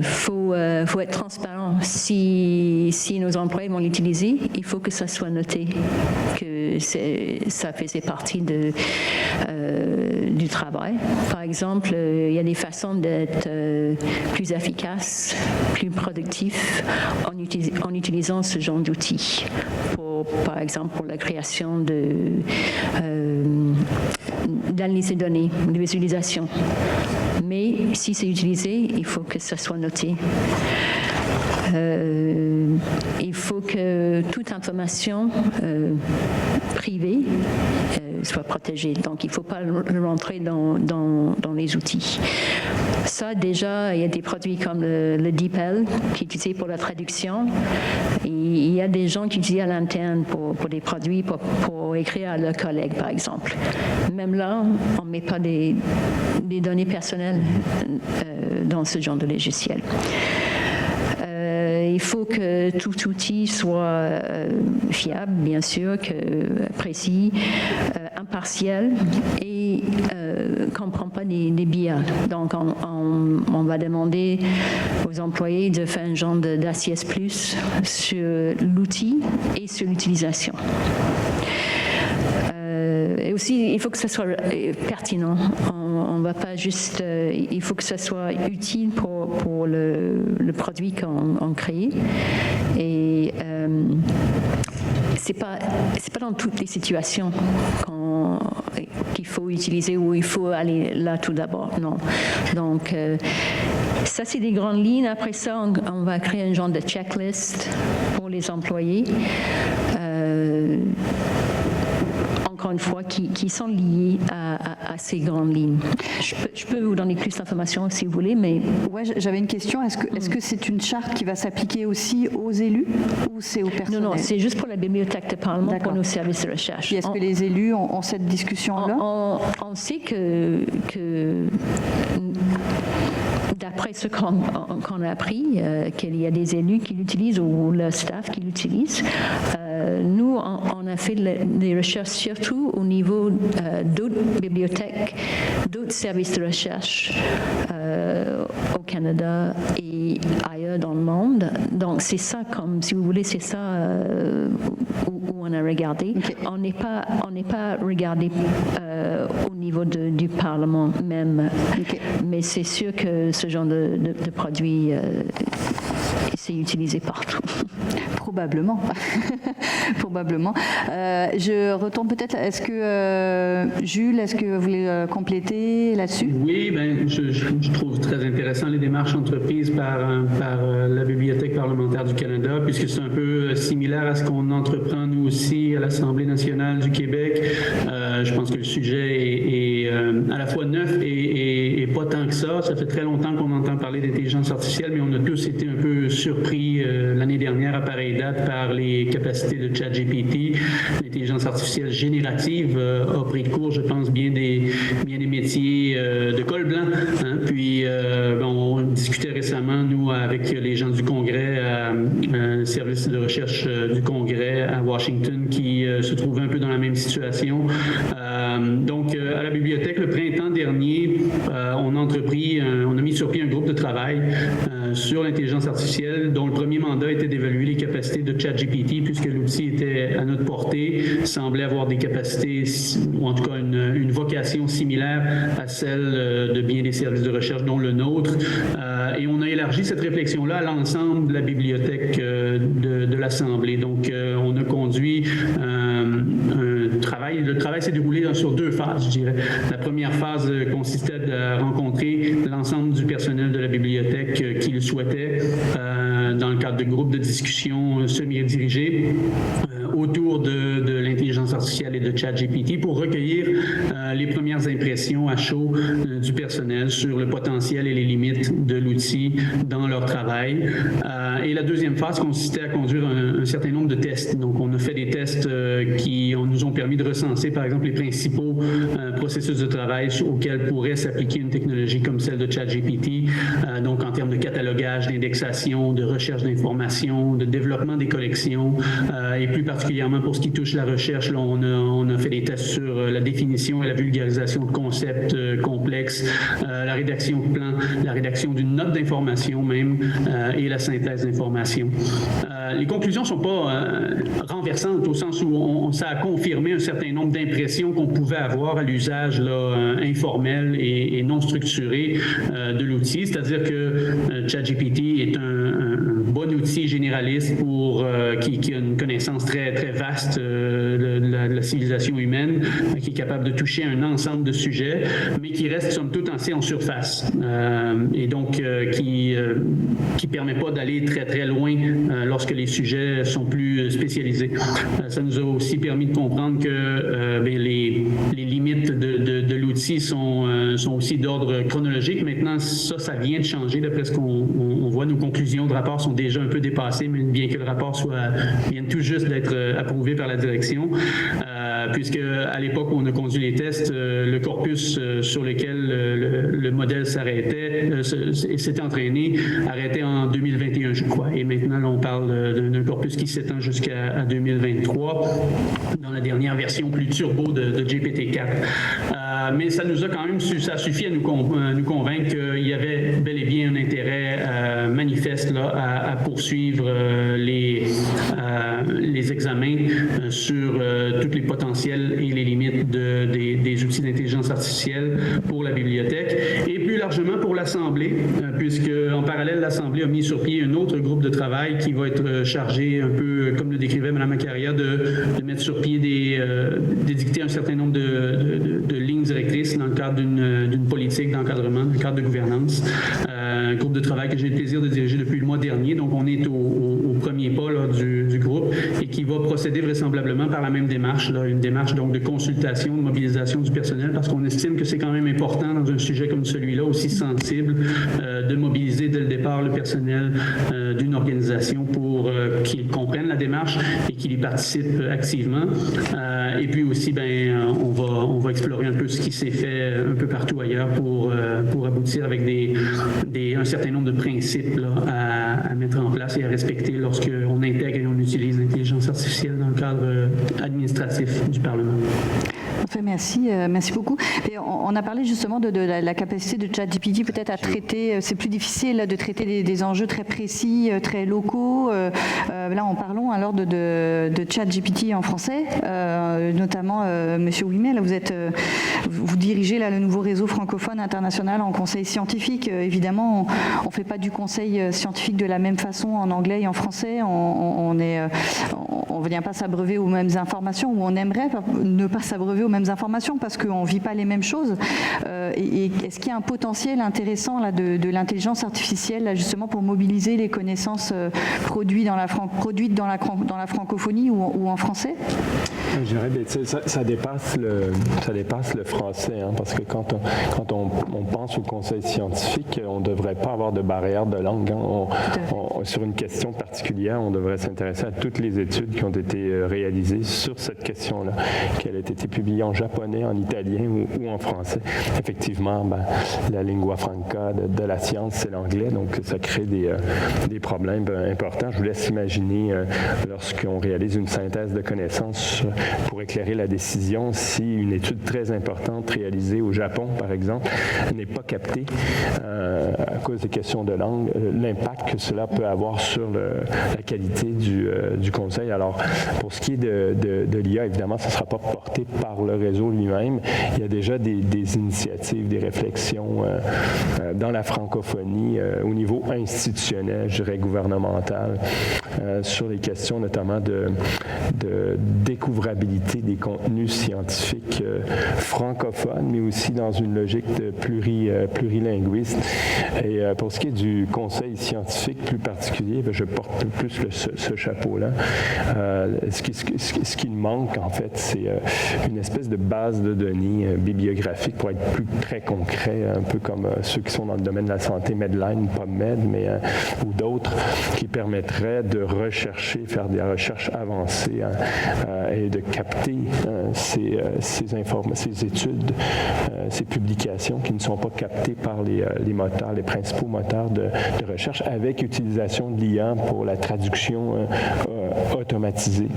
Faut être transparent. Si nos employés vont l'utiliser, il faut que ça soit noté que ça faisait partie du travail. Par exemple, il y a des façons d'être plus efficace, plus productif en utilisant ce genre d'outils. Par exemple, pour la création d'analyse de données, de visualisation. Mais si c'est utilisé, il faut que ça soit noté. Il faut que toute information privée soit protégée. Donc, il ne faut pas le rentrer dans les outils. Ça, déjà, il y a des produits comme le DeepL qui est utilisé pour la traduction. Et il y a des gens qui utilisent à l'interne pour des produits, pour écrire à leurs collègues, par exemple. Même là, on ne met pas des données personnelles dans ce genre de logiciel. Il faut que tout outil soit fiable, bien sûr, précis, impartial et ne comprend pas des biais. Donc, on va demander aux employés de faire un genre d'ACS+ sur l'outil et sur l'utilisation. Et aussi, il faut que ça soit pertinent. On va pas juste... il faut que ça soit utile pour le produit qu'on crée. Et c'est pas dans toutes les situations qu'il faut utiliser ou il faut aller là tout d'abord. Non. Donc, ça, c'est des grandes lignes. Après ça, on va créer un genre de checklist pour les employés. Encore une fois, qui sont liés à ces grandes lignes. Je peux vous donner plus d'informations si vous voulez, mais... Ouais, j'avais une question. Est-ce que c'est une charte qui va s'appliquer aussi aux élus ou c'est au personnel? Non, c'est juste pour la Bibliothèque du Parlement, pour nos services de recherche. Est-ce que les élus ont cette discussion-là? On sait que d'après ce qu'on a appris, qu'il y a des élus qui l'utilisent ou le staff qui l'utilise. Nous, on a fait des recherches surtout au niveau d'autres bibliothèques, d'autres services de recherche au Canada et ailleurs dans le monde. Donc, c'est ça, comme si vous voulez, c'est ça où on a regardé. Okay. On n'est pas regardé au niveau du Parlement même. Okay. Mais c'est sûr que ce genre de produit, c'est utilisé partout. Probablement. Probablement. Je retourne peut-être, est-ce que Jules, est-ce que vous voulez compléter là-dessus? Oui, je trouve très intéressant les démarches entreprises par la Bibliothèque parlementaire du Canada, puisque c'est un peu similaire à ce qu'on entreprend nous aussi à l'Assemblée nationale du Québec. Je pense que le sujet est à la fois neuf et pas tant que ça. Ça fait très longtemps qu'on entend parler d'intelligence artificielle, mais on a tous été un peu surpris l'année dernière à pareille date par les capacités de ChatGPT. L'intelligence artificielle générative a pris de court, je pense, bien des métiers de col blanc. Hein? Puis, on discutait récemment, nous, avec les gens du Congrès, un service de recherche du Congrès à Washington qui se trouvait un peu dans la même situation. Donc, à la bibliothèque, le printemps dernier, on a mis sur pied un groupe de travail sur l'intelligence artificielle dont le premier mandat était d'évaluer les capacités de ChatGPT puisque l'outil était à notre portée, semblait avoir des capacités, ou en tout cas une vocation similaire à celle de bien des services de recherche, dont le nôtre. Et on a élargi cette réflexion-là à l'ensemble de la bibliothèque de l'Assemblée. Donc, on a conduit un travail. Le travail s'est déroulé sur 2 phases, je dirais. La première phase consistait à rencontrer l'ensemble du personnel de la bibliothèque qui le souhaitait dans le cadre de groupes de discussion semi-dirigés autour de l'intelligence artificielle et de ChatGPT pour recueillir les premières impressions à chaud du personnel sur le potentiel et les limites de l'outil dans leur travail. Et la deuxième phase consistait à conduire un certain nombre de tests. Donc, on a fait des tests qui nous ont permis de recenser, par exemple, les principaux processus de travail auxquels pourrait s'appliquer une technologie comme celle de ChatGPT. Donc, en termes de catalogage, d'indexation, de recherche d'informations, de développement des collections, et plus particulièrement pour ce qui touche la recherche, là, on a fait des tests sur la définition et la vulgarisation de concepts complexes, la rédaction de plans, la rédaction d'une note d'information même, et la synthèse d'information. Les conclusions ne sont pas renversantes au sens où ça a confirmé un certain nombre d'impressions qu'on pouvait avoir à l'usage informel et non structuré de l'outil, c'est-à-dire que ChatGPT est un bon outil généraliste qui a une connaissance très, très vaste de la civilisation humaine, qui est capable de toucher un ensemble de sujets, mais qui reste somme toute assez en surface et donc qui ne permet pas d'aller très, très loin lorsque les sujets sont plus spécialisés. Ça nous a aussi permis de comprendre que les limites de l'outil sont aussi d'ordre chronologique. Maintenant, ça vient de changer d'après ce qu'on voit. Nos conclusions de rapport sont déjà un peu dépassées, mais bien que le rapport vienne tout juste d'être approuvé par la direction, puisque à l'époque où on a conduit les tests, le corpus sur lequel le modèle s'arrêtait et s'était entraîné arrêtait en 2021, je crois. Et maintenant, là, on parle d'un corpus qui s'étend jusqu'à 2023 dans la dernière version plus turbo de GPT-4. Mais ça nous a quand même ça a suffi à nous convaincre qu'il y avait bel et bien un intérêt manifeste là, à poursuivre les examens sur tous les potentiels et les limites des outils d'intelligence artificielle pour la bibliothèque et plus largement pour l'Assemblée, puisque en parallèle, l'Assemblée a mis sur pied un autre groupe de travail qui va être chargé, un peu comme le décrivait Mme Accaria, de mettre sur pied d'édicter un certain nombre de lignes directrices dans le cadre d'une politique d'encadrement, d'un cadre de gouvernance. Un groupe de travail que j'ai le plaisir de diriger depuis le mois dernier. Donc, on est au premier pas là, du groupe et qui va procéder vraisemblablement par la même démarche, là, une démarche donc de consultation, de mobilisation du personnel, parce qu'on estime que c'est quand même important dans un sujet comme celui-là, aussi sensible, de mobiliser dès le départ le personnel d'une organisation pour qu'ils comprennent la démarche et qu'ils y participent activement. Et puis aussi, on va explorer un peu ce qui s'est fait un peu partout ailleurs pour aboutir avec un certain nombre de principes là, à mettre en place et à respecter lorsqu'on intègre et on utilise l'intelligence artificielle dans le cadre administratif du Parlement. Parfait, merci beaucoup. Et on a parlé justement de la capacité de ChatGPT peut-être à traiter, c'est plus difficile de traiter des enjeux très précis, très locaux. Là, en parlons alors de ChatGPT en français, notamment Monsieur Ouimet, là vous dirigez là le nouveau réseau francophone international en conseil scientifique. Évidemment, on fait pas du conseil scientifique de la même façon en anglais et en français. On ne vient pas s'abreuver aux mêmes informations, ou on aimerait ne pas s'abreuver aux mêmes informations parce qu'on ne vit pas les mêmes choses. Et est-ce qu'il y a un potentiel intéressant là, de l'intelligence artificielle là, justement pour mobiliser les connaissances produites dans la francophonie ou en français? Je dirais, ça dépasse le français, hein, parce que quand on pense au conseil scientifique, on ne devrait pas avoir de barrière de langue. Hein. Sur une question particulière, on devrait s'intéresser à toutes les études qui ont été réalisées sur cette question-là, qu'elle ait été publiée en japonais, en italien ou en français. Effectivement, la lingua franca de la science, c'est l'anglais, donc ça crée des problèmes importants. Je vous laisse imaginer, lorsqu'on réalise une synthèse de connaissances pour éclairer la décision, si une étude très importante réalisée au Japon, par exemple, n'est pas captée à cause des questions de langue, l'impact que cela peut avoir sur la qualité du conseil. Alors, pour ce qui est de l'IA, évidemment, ça ne sera pas porté par le réseau lui-même. Il y a déjà des initiatives, des réflexions dans la francophonie au niveau institutionnel, je dirais gouvernemental, sur les questions notamment de découvrabilité des contenus scientifiques francophones, mais aussi dans une logique de plurilinguiste. Et pour ce qui est du conseil scientifique plus particulier, je porte plus ce chapeau-là. Ce qui manque, en fait, c'est une espèce de base de données bibliographique pour être très concret, un peu comme ceux qui sont dans le domaine de la santé, Medline, PubMed, ou d'autres, qui permettraient de rechercher, faire des recherches avancées et de capter ces études, ces publications qui ne sont pas captées par les principaux moteurs de recherche, avec utilisation de l'IA pour la traduction automatisée.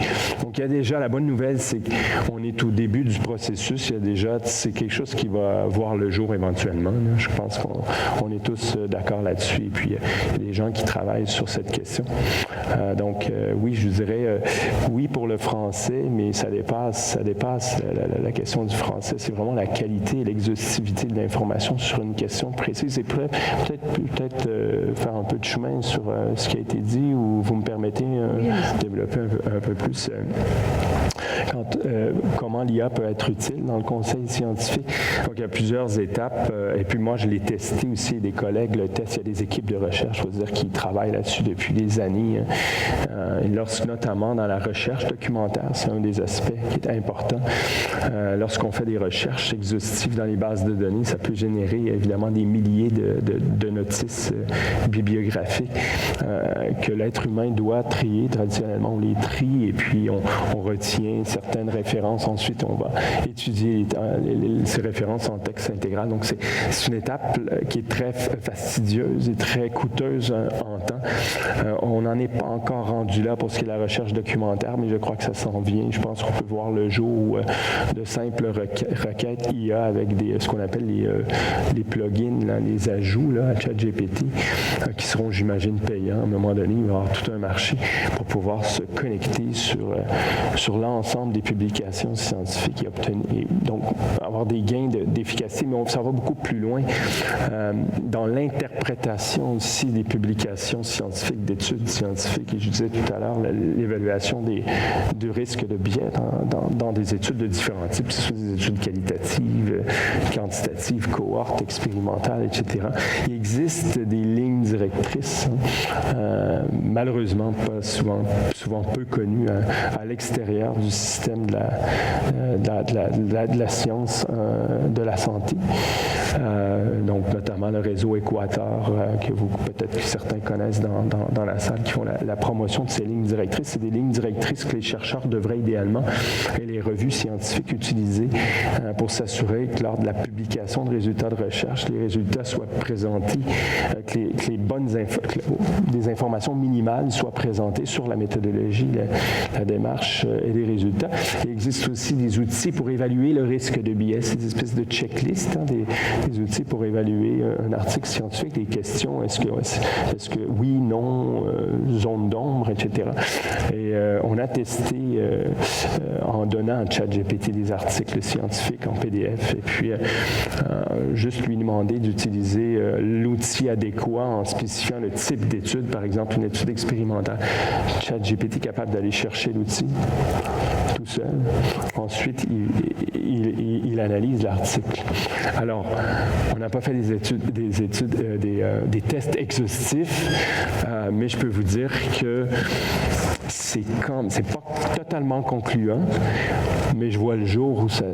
Donc, il y a déjà, la bonne nouvelle, c'est qu'on est au début du processus. Il y a déjà, c'est quelque chose qui va voir le jour éventuellement. Là. Je pense qu'on est tous d'accord là-dessus. Et puis, il y a des gens qui travaillent sur cette question. Donc, oui, je dirais oui pour le français, mais ça dépasse la question du français. C'est vraiment la qualité et l'exhaustivité de l'information sur une question précise. Et peut-être faire un peu de chemin sur ce qui a été dit, ou vous me permettez de développer un peu plus comment l'IA peut être utile dans le conseil scientifique. Donc, il y a plusieurs étapes. Et puis, moi, je l'ai testé aussi. Des collègues le testent. Il y a des équipes de recherche, je veux dire, qui travaillent là-dessus depuis des années. Notamment dans la recherche documentaire, c'est un des aspects qui est important. Lorsqu'on fait des recherches exhaustives dans les bases de données, ça peut générer évidemment des milliers de notices bibliographiques que l'être humain doit trier. Traditionnellement, on les trie et puis on retient certaines références. Ensuite, on va étudier ces références en texte intégral. Donc, c'est une étape qui est très fastidieuse et très coûteuse en temps. On n'en est pas encore rendu là pour ce qui est de la recherche documentaire, mais je crois que ça s'en vient. Je pense qu'on peut voir le jour où de simples requêtes IA avec ce qu'on appelle les plugins, là, les ajouts là, à ChatGPT, qui seront, j'imagine, payants. À un moment donné, il va y avoir tout un marché pour pouvoir se connecter sur l'ensemble des publications scientifiques et donc avoir des gains d'efficacité, mais ça va beaucoup plus loin dans l'interprétation aussi des publications scientifiques, d'études scientifiques. Et je disais tout à l'heure, l'évaluation du risque de biais dans des études de différents types, que ce soit des études qualitatives, quantitatives, cohortes, expérimentales, etc. Il existe des lignes directrices, malheureusement pas souvent peu connues à l'extérieur du système de la science de la santé. Donc, notamment le réseau Équateur, que peut-être que certains connaissent dans la salle, qui font la promotion de ces lignes directrices. C'est des lignes directrices que les chercheurs devraient idéalement, et les revues scientifiques, utiliser pour s'assurer que lors de la publication de résultats de recherche, les résultats soient présentés, que des informations minimales soient présentées sur la méthodologie, la démarche et les résultats. Il existe aussi des outils pour évaluer le risque de biais, des espèces de checklists, des outils pour évaluer un article scientifique, des questions, est-ce que oui, non, zone d'ombre, etc. Et on a testé en donnant à ChatGPT des articles scientifiques en PDF et puis juste lui demander d'utiliser l'outil adéquat en spécifiant le type d'étude, par exemple une étude expérimentale. ChatGPT est capable d'aller chercher l'outil tout seul. Ensuite, il analyse l'article. Alors, on n'a pas fait des tests exhaustifs, mais je peux vous dire que c'est pas totalement concluant, mais je vois le jour où ça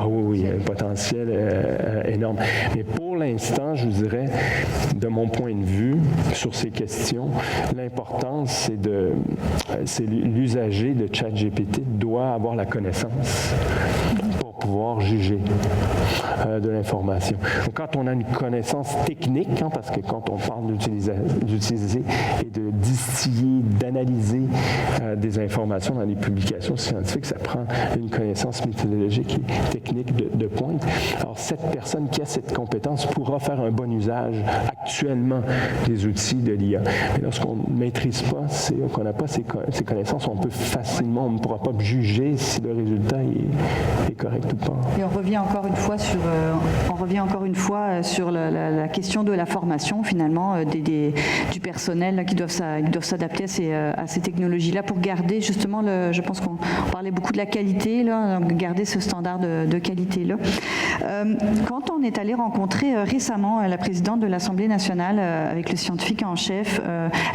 oui, un potentiel énorme. Mais pour l'instant, je vous dirais, de mon point de vue, sur ces questions, l'importance, c'est l'usager de ChatGPT doit avoir la connaissance pour pouvoir juger de l'information. Donc, quand on a une connaissance technique, parce que quand on parle d'utiliser et de distiller, d'analyser des informations dans les publications scientifiques, ça prend une connaissance méthodologique et technique de pointe. Alors, cette personne qui a cette compétence pourra faire un bon usage actuellement des outils de l'IA. Mais lorsqu'on ne maîtrise pas, qu'on n'a pas ces connaissances, on peut facilement, on ne pourra pas juger si le résultat est correct ou pas. Et on revient encore une fois sur la question de la formation, finalement, du personnel qui doivent s'adapter à ces technologies-là pour garder justement, je pense qu'on parlait beaucoup de la qualité, là, donc garder ce standard de qualité-là. Quand on est allé rencontrer récemment la présidente de l'Assemblée nationale avec le scientifique en chef,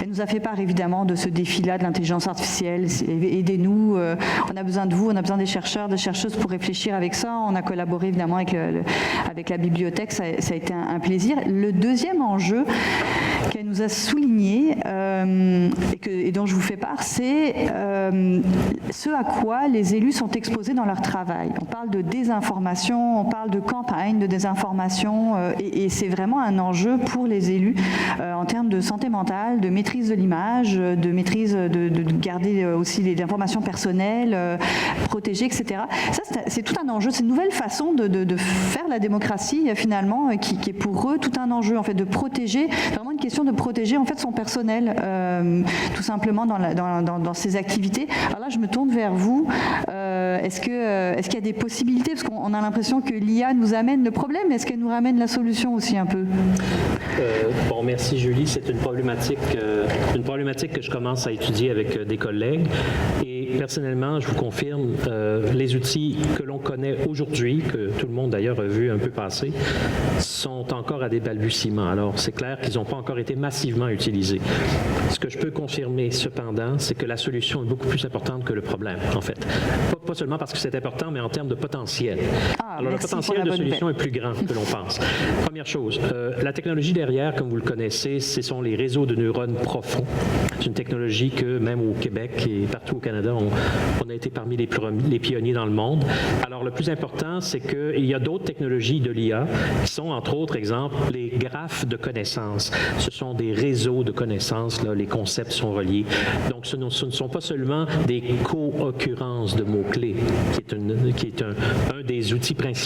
elle nous a fait part évidemment de ce défi-là de l'intelligence artificielle. Aidez-nous, on a besoin de vous, on a besoin des chercheurs, des chercheuses pour réfléchir avec ça. On a collaboré évidemment avec la bibliothèque, ça a été un plaisir. Le deuxième enjeu qu'elle nous a souligné et dont je vous fais part, c'est ce à quoi les élus sont exposés dans leur travail. On parle de désinformation, on parle de campagne de désinformation et c'est vraiment un enjeu pour les élus en termes de santé mentale, de maîtrise de l'image, de maîtrise de garder aussi les informations personnelles, protégées, etc. Ça, c'est tout un enjeu, c'est une nouvelle façon de faire la démocratie finalement qui est pour eux tout un enjeu en fait de protéger, vraiment une question de protéger en fait son personnel tout simplement dans ses activités. Alors là, je me tourne vers vous. Est-ce qu'il y a des possibilités, parce qu'on a l'impression que l'IA nous amène le problème, est-ce qu'elle nous ramène la solution aussi un peu? Bon, merci Julie. C'est une problématique que je commence à étudier avec des collègues. Et personnellement, je vous confirme, les outils que l'on connaît aujourd'hui, que tout le monde d'ailleurs a vu un peu passer, sont encore à des balbutiements. Alors, c'est clair qu'ils n'ont pas encore été massivement utilisés. Ce que je peux confirmer, cependant, c'est que la solution est beaucoup plus importante que le problème, en fait. Pas seulement parce que c'est important, mais en termes de potentiel. Alors, le potentiel de solution est plus grand que l'on pense. Première chose, la technologie derrière, comme vous le connaissez, ce sont les réseaux de neurones profonds. C'est une technologie que, même au Québec et partout au Canada, on a été parmi les pionniers dans le monde. Alors, le plus important, c'est qu'il y a d'autres technologies de l'IA qui sont, entre autres, exemple, les graphes de connaissances. Ce sont des réseaux de connaissances, là, les concepts sont reliés. Donc, ce ne sont pas seulement des co-occurrences de mots-clés, qui est un des outils principaux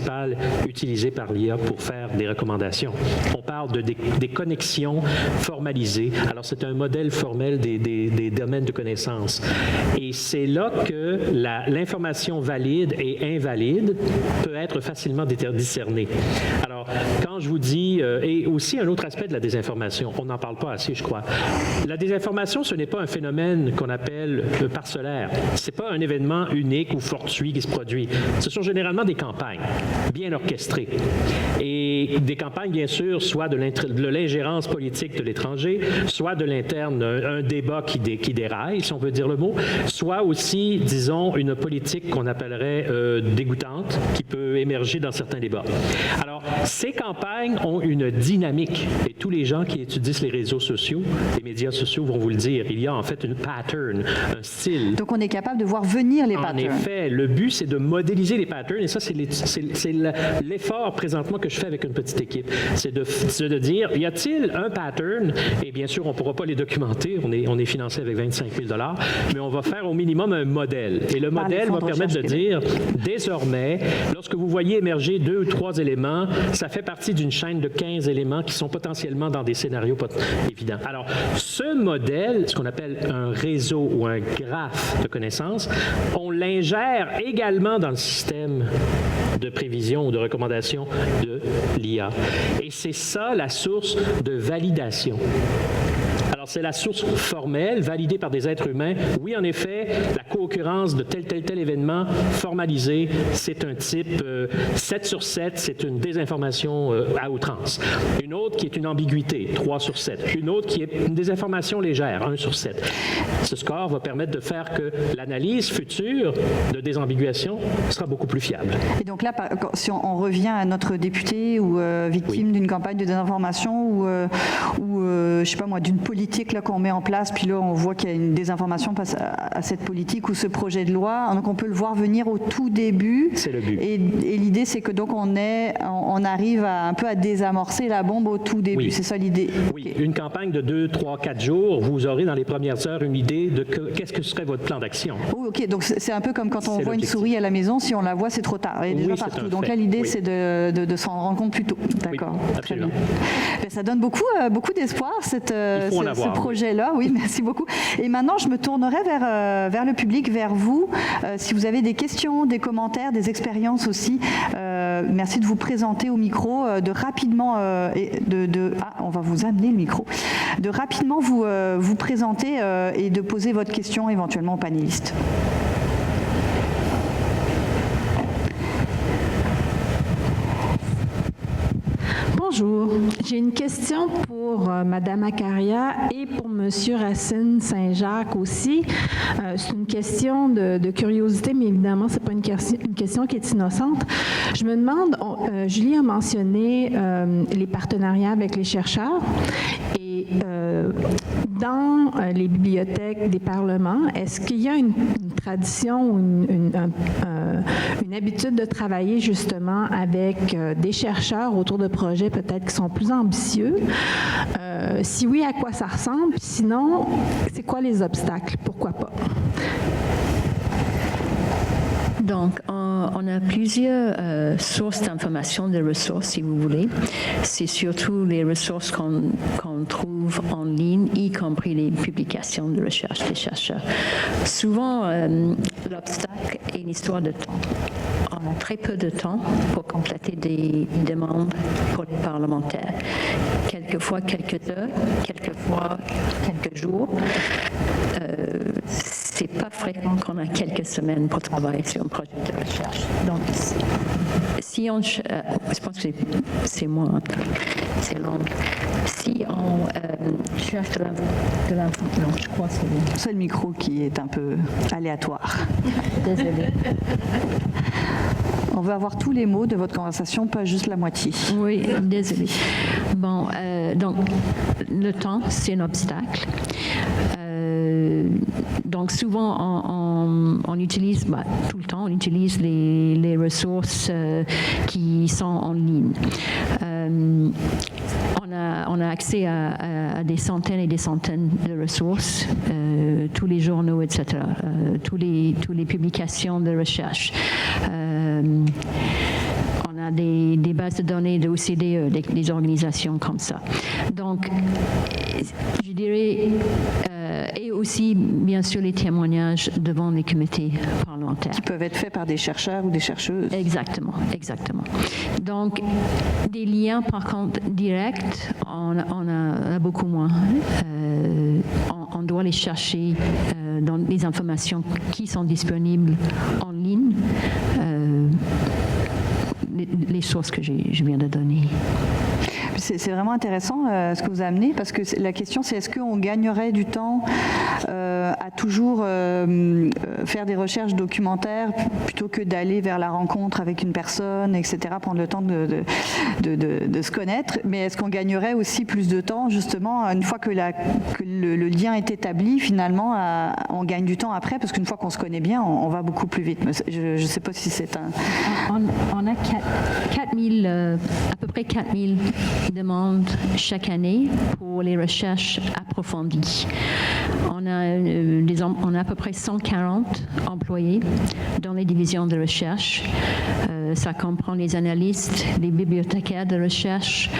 utilisés par l'IA pour faire des recommandations. On parle des connexions formalisées. Alors, c'est un modèle formel des domaines de connaissances. Et c'est là que l'information valide et invalide peut être facilement discernée. Alors, quand je vous dis, et aussi un autre aspect de la désinformation, on n'en parle pas assez, je crois. La désinformation, ce n'est pas un phénomène qu'on appelle parcellaire. Ce n'est pas un événement unique ou fortuit qui se produit. Ce sont généralement des campagnes bien orchestrées. Et des campagnes, bien sûr, soit de l'ingérence politique de l'étranger, soit de l'interne, un débat qui déraille, si on veut dire le mot, soit aussi, disons, une politique qu'on appellerait dégoûtante, qui peut émerger dans certains débats. Alors, ces campagnes ont une dynamique, et tous les gens qui étudient les réseaux sociaux, les médias sociaux vont vous le dire, il y a en fait une pattern, un style. Donc on est capable de voir venir les patterns. En effet, le but, c'est de modéliser les patterns, et ça, c'est l'effort présentement que je fais avec une petite équipe. C'est de dire, y a-t-il un pattern? Et bien sûr, on ne pourra pas les documenter, on est financé avec 25 000 $, mais on va faire au minimum un modèle. Et le modèle va permettre de dire, désormais, lorsque vous voyez émerger 2 ou 3 éléments, ça fait partie d'une chaîne de 15 éléments qui sont potentiellement dans des scénarios pas évidents. Alors, ce modèle, ce qu'on appelle un réseau ou un graphe de connaissances, on l'ingère également dans le système de prévision ou de recommandation de l'IA. Et c'est ça la source de validation. Alors, c'est la source formelle, validée par des êtres humains. Oui, en effet, la co-occurrence de tel événement formalisé, c'est un type 7 sur 7, c'est une désinformation à outrance. Une autre qui est une ambiguïté, 3 sur 7. Une autre qui est une désinformation légère, 1 sur 7. Ce score va permettre de faire que l'analyse future de désambiguation sera beaucoup plus fiable. Et donc là, si on revient à notre député ou victime d'une campagne de désinformation ou je sais pas moi, d'une politique là qu'on met en place, puis là on voit qu'il y a une désinformation face à cette politique ou ce projet de loi, donc on peut le voir venir au tout début. C'est le but. Et l'idée, c'est que donc on arrive un peu à désamorcer la bombe au tout début. Oui. C'est ça l'idée. Oui, Okay. Une campagne de 2, 3, 4 jours, vous aurez dans les premières heures une idée de qu'est-ce que serait votre plan d'action. Oui, ok, donc c'est un peu comme quand on C'est voit une l'objectif. souris à la maison, si on la voit, c'est trop tard. Elle est déjà Oui, c'est partout. un Donc fait. là, l'idée, Oui. c'est de s'en rendre compte plus tôt. D'accord. Oui, Très bien. absolument. Ben, ça donne beaucoup d'espoir, ce avoir, projet-là. Oui, merci beaucoup. Et maintenant, je me tournerai vers le public, vers vous. Si vous avez des questions, des commentaires, des expériences aussi, merci de vous présenter au micro, de rapidement, on va vous amener le micro, de rapidement vous présenter et de poser votre question éventuellement aux panélistes. Bonjour, j'ai une question pour Mme Accaria et pour M. Racine Saint-Jacques aussi. C'est une question de curiosité, mais évidemment, ce n'est pas une question qui est innocente. Je me demande, Julie a mentionné les partenariats avec les chercheurs et dans les bibliothèques des parlements, est-ce qu'il y a une tradition ou une habitude de travailler justement avec des chercheurs autour de projets peut-être qui sont plus ambitieux? Si oui, à quoi ça ressemble? Sinon, c'est quoi les obstacles? Pourquoi pas? Donc, on a plusieurs sources d'informations, de ressources, si vous voulez. C'est surtout les ressources qu'on trouve en ligne, y compris les publications de recherche des chercheurs. Souvent, l'obstacle est une histoire de temps. On a très peu de temps pour compléter des demandes pour les parlementaires. Quelquefois quelques heures, quelquefois quelques jours. C'est pas fréquent qu'on a quelques semaines pour travailler sur un projet de recherche. Donc, si on... je pense que c'est moi, c'est long. Si on cherche de l'info... Non, je crois que c'est bon. C'est le micro qui est un peu aléatoire. Désolée. On veut avoir tous les mots de votre conversation, pas juste la moitié. Oui, désolée. Bon, donc, le temps, c'est un obstacle. Donc, souvent, on utilise, tout le temps, on utilise les ressources qui sont en ligne. On a accès à des centaines et des centaines de ressources, tous les journaux, etc., toutes les publications de recherche. On a des bases de données de OCDE, des organisations comme ça. Donc, je dirais, et aussi, bien sûr, les témoignages devant les comités parlementaires. Qui peuvent être faits par des chercheurs ou des chercheuses. Exactement, exactement. Donc, des liens, par contre, directs, on a beaucoup moins. On doit les chercher dans les informations qui sont disponibles en ligne, les sources que je viens de donner. C'est vraiment intéressant ce que vous amenez, parce que la question c'est est-ce qu'on gagnerait du temps à toujours faire des recherches documentaires plutôt que d'aller vers la rencontre avec une personne, etc., prendre le temps de se connaître, mais est-ce qu'on gagnerait aussi plus de temps, justement, une fois que le lien est établi, finalement, on gagne du temps après, parce qu'une fois qu'on se connaît bien, on va beaucoup plus vite. Je ne sais pas si c'est un... On a 4000, à peu près 4000 demandes chaque année pour les recherches approfondies. On a à peu près 140 employés dans les divisions de recherche. Ça comprend les analystes, les bibliothécaires de recherche,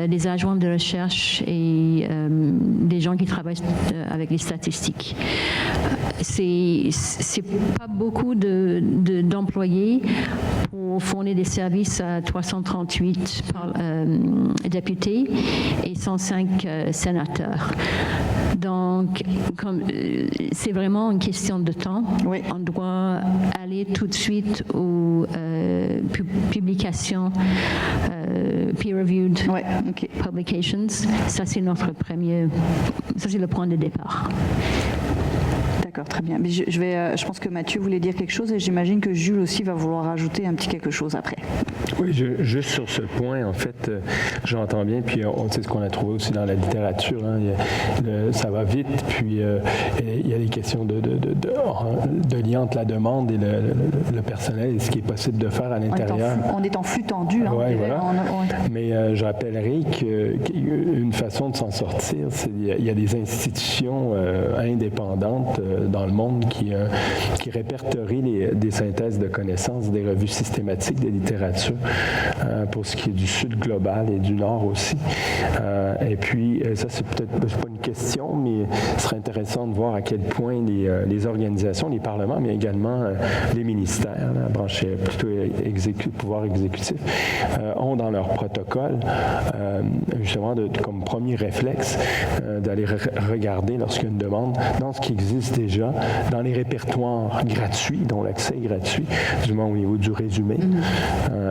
des adjoints de recherche et des gens qui travaillent avec les statistiques. C'est pas beaucoup d'employés pour fournir des services à 338 députés et 105 sénateurs. Donc, c'est vraiment une question de temps. Oui. On doit aller tout de suite aux publications peer-reviewed publications. Ça, c'est le point de départ. D'accord, très bien. Mais je pense que Mathieu voulait dire quelque chose et j'imagine que Jules aussi va vouloir ajouter un petit quelque chose après. Oui, juste sur ce point, en fait, j'entends bien, puis on sait ce qu'on a trouvé aussi dans la littérature, hein, ça va vite, puis il y a des questions de lien entre la demande et le personnel et ce qui est possible de faire à l'intérieur. On est en flux tendu. Hein, oui, voilà. Mais je rappellerai qu'une façon de s'en sortir, c'est il y a des institutions indépendantes dans le monde qui répertorient des synthèses de connaissances, des revues systématiques de littérature pour ce qui est du Sud global et du Nord aussi. Et puis, ça, c'est peut-être pas une question, mais ce serait intéressant de voir à quel point les organisations, les parlements, mais également les ministères, la branche plutôt pouvoir exécutif, ont dans leur protocole, justement, comme premier réflexe, d'aller regarder lorsqu'il y a une demande dans ce qui existe déjà, dans les répertoires gratuits, dont l'accès est gratuit, du moins au niveau du résumé.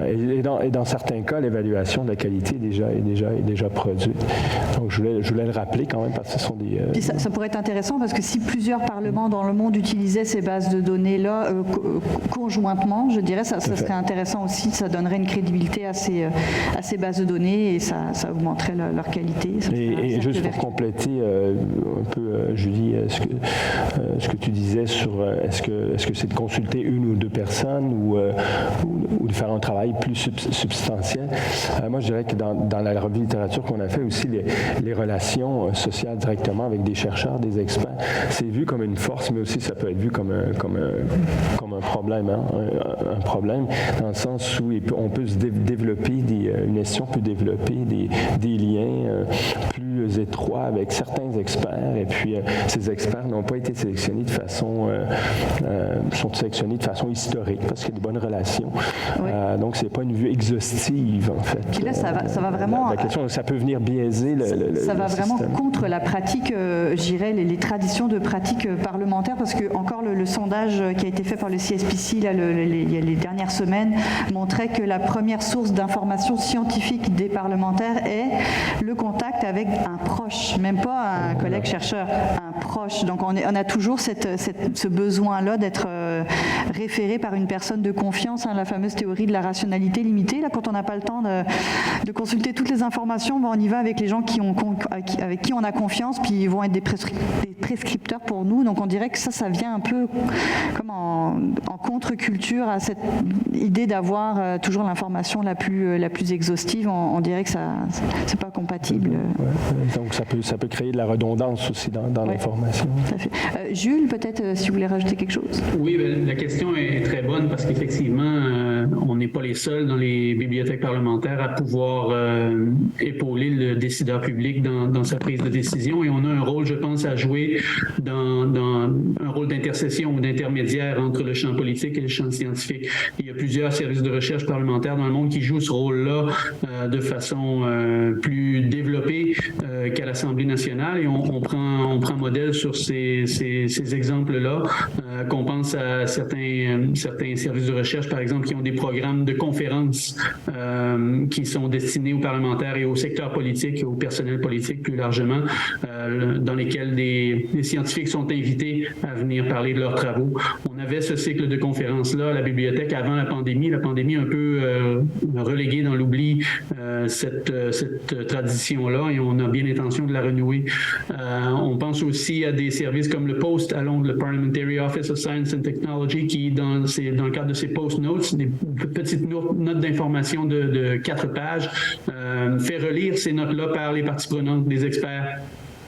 Et dans certains cas, l'évaluation de la qualité est déjà produite. Donc, je voulais le rappeler quand même, parce que ce sont des... Puis ça pourrait être intéressant, parce que si plusieurs parlements dans le monde utilisaient ces bases de données-là conjointement, je dirais, ça serait intéressant aussi, ça donnerait une crédibilité à ces bases de données et ça augmenterait leur qualité. Et juste pour compléter un peu, Julie, ce que tu disais sur est-ce que c'est de consulter une ou deux personnes ou de faire un travail plus substantiel. Moi, je dirais que dans la revue de littérature qu'on a fait aussi, les relations sociales directement avec des chercheurs, des experts, c'est vu comme une force, mais aussi ça peut être vu comme un problème. Hein? Un problème dans le sens où on peut se développer, une institution peut développer des liens plus étroits avec certains experts, et puis ces experts n'ont pas été sélectionnés sont sélectionnés de façon historique parce qu'il y a de bonnes relations. Oui. Donc, c'est pas une vue exhaustive, en fait. Puis là, ça va vraiment... La question, ça peut venir biaiser ça va vraiment contre la pratique, je dirais, les traditions de pratique parlementaire, parce que encore le sondage qui a été fait par le CSPC il y a les dernières semaines montrait que la première source d'information scientifique des parlementaires est le contact avec un proche, même pas un collègue chercheur, un proche. Donc on a toujours ce besoin-là d'être référé par une personne de confiance, hein, la fameuse théorie de la rationalité limitée. Là, quand on n'a pas le temps de consulter toutes les informations, on y va avec les gens avec qui on a confiance, puis ils vont être des prescripteurs pour nous. Donc on dirait que ça vient un peu comme en contre-culture à cette idée d'avoir toujours l'information la plus exhaustive. On dirait que c'est pas compatible. Ouais, donc ça peut créer de la redondance aussi dans l'information. Tout à fait. Jules, peut-être si vous voulez rajouter quelque chose. Oui, la question est très bonne parce qu'effectivement, on n'est pas les seuls dans les bibliothèques parlementaires à pouvoir épauler le décideur public dans sa prise de décision, et on a un rôle, je pense, à jouer dans un rôle d'intercession ou d'intermédiaire entre le champ politique et le champ scientifique. Il y a plusieurs services de recherche parlementaires dans le monde qui jouent ce rôle-là de façon plus développée qu'à l'Assemblée nationale, et on prend modèle sur ces exemples-là, qu'on pense à certains certains services de recherche, par exemple, qui ont des programmes de conférences qui sont destinés aux parlementaires et au secteur politique, au personnel politique plus largement, dans lesquels des scientifiques sont invités à venir parler de leurs travaux. On avait ce cycle de conférences-là à la bibliothèque avant la pandémie. La pandémie a un peu relégué dans l'oubli cette tradition-là et on a bien l'intention de la renouer. On pense aussi à des services comme le POST à Londres, le Parliamentary Office of Science and Technology, qui, dans le cadre de ses post-notes, des petites notes d'information de 4 pages, fait relire ces notes-là par les parties prenantes, des experts.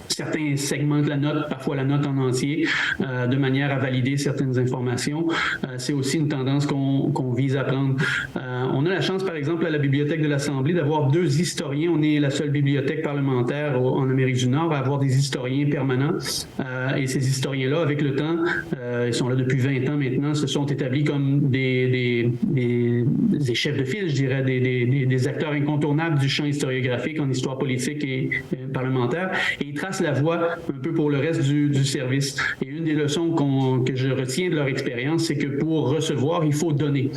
Certains segments de la note, parfois la note en entier, de manière à valider certaines informations. C'est aussi une tendance qu'on vise à prendre. On a la chance, par exemple, à la Bibliothèque de l'Assemblée d'avoir 2 historiens. On est la seule bibliothèque parlementaire en Amérique du Nord à avoir des historiens permanents. Et ces historiens-là, avec le temps, ils sont là depuis 20 ans maintenant, se sont établis comme des chefs de file, je dirais, des acteurs incontournables du champ historiographique en histoire politique et parlementaire. Et ils tracent la voie un peu pour le reste du service. Et une des leçons que je retiens de leur expérience, c'est que pour recevoir, il faut donner.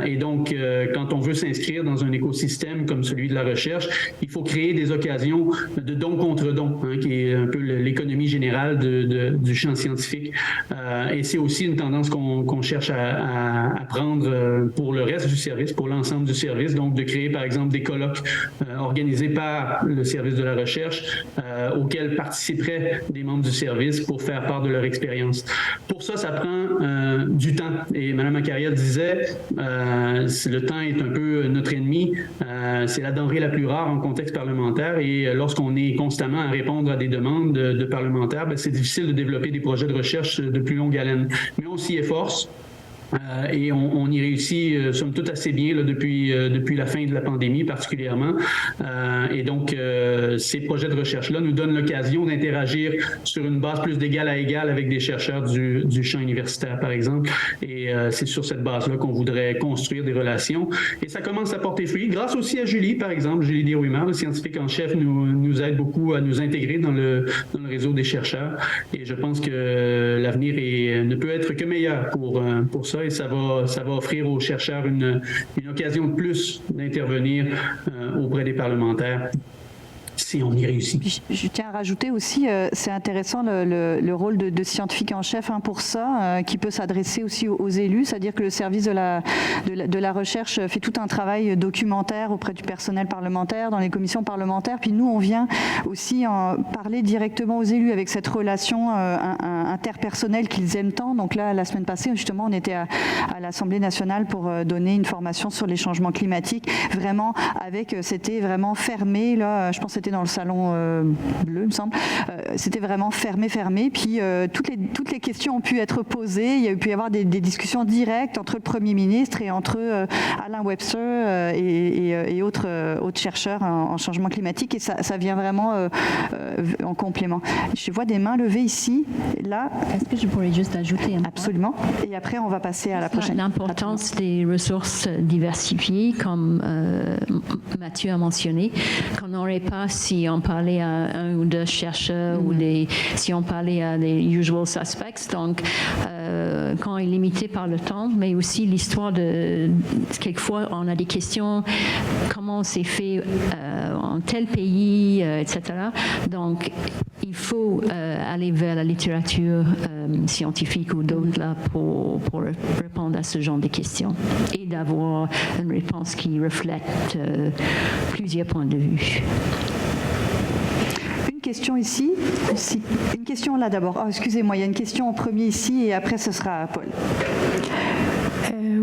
Et donc, quand on veut s'inscrire dans un écosystème comme celui de la recherche, il faut créer des occasions de don contre don, qui est un peu l'économie générale du champ scientifique. Et c'est aussi une tendance qu'on cherche à prendre pour le reste du service, pour l'ensemble du service. Donc, de créer, par exemple, des colloques organisés par le service de la recherche auxquels participeraient des membres du service pour faire part de leur expérience. Pour ça, ça prend du temps. Et Mme Accaria disait, le temps est un peu notre ennemi. C'est la denrée la plus rare en contexte parlementaire. Et lorsqu'on est constamment à répondre à des demandes de parlementaires, c'est difficile de développer des projets de recherche de plus longue haleine. Mais on s'y efforce. Et on y réussit, somme toute, assez bien là, depuis la fin de la pandémie particulièrement. Et donc, ces projets de recherche-là nous donnent l'occasion d'interagir sur une base plus d'égal à égal avec des chercheurs du champ universitaire, par exemple. Et c'est sur cette base-là qu'on voudrait construire des relations. Et ça commence à porter fruit, grâce aussi à Julie, par exemple. Julie Deshouimard, le scientifique en chef, nous aide beaucoup à nous intégrer dans le réseau des chercheurs. Et je pense que l'avenir ne peut être que meilleur pour ça. Et ça va offrir aux chercheurs une occasion de plus d'intervenir auprès des parlementaires si on y réussit. Je tiens à rajouter aussi, c'est intéressant le rôle de scientifique en chef pour ça, qui peut s'adresser aussi aux élus, c'est-à-dire que le service de la recherche fait tout un travail documentaire auprès du personnel parlementaire, dans les commissions parlementaires, puis nous, on vient aussi parler directement aux élus avec cette relation interpersonnelle qu'ils aiment tant. Donc là, la semaine passée, justement, on était à l'Assemblée nationale pour donner une formation sur les changements climatiques, vraiment c'était vraiment fermé, là, je pense que c'était dans le salon bleu, il me semble. C'était vraiment fermé. Puis toutes les questions ont pu être posées. Il y a pu y avoir des discussions directes entre le Premier ministre et entre Alain Webster et autres chercheurs en changement climatique. Et ça vient vraiment en complément. Je vois des mains levées ici, là. Est-ce que je pourrais juste ajouter un point? Absolument. Et après, on va passer à la prochaine. L'importance des ressources diversifiées, comme Mathieu a mentionné, qu'on n'aurait pas si on parlait à 1 ou 2 chercheurs ou si on parlait à des usual suspects. Donc, quand on est limité par le temps, mais aussi l'histoire quelquefois, on a des questions, comment c'est fait en tel pays, etc. Donc, il faut aller vers la littérature scientifique ou d'autres là pour répondre à ce genre de questions et d'avoir une réponse qui reflète plusieurs points de vue. Une question ici. Une question là d'abord. Oh, excusez-moi, il y a une question en premier ici et après ce sera à Paul.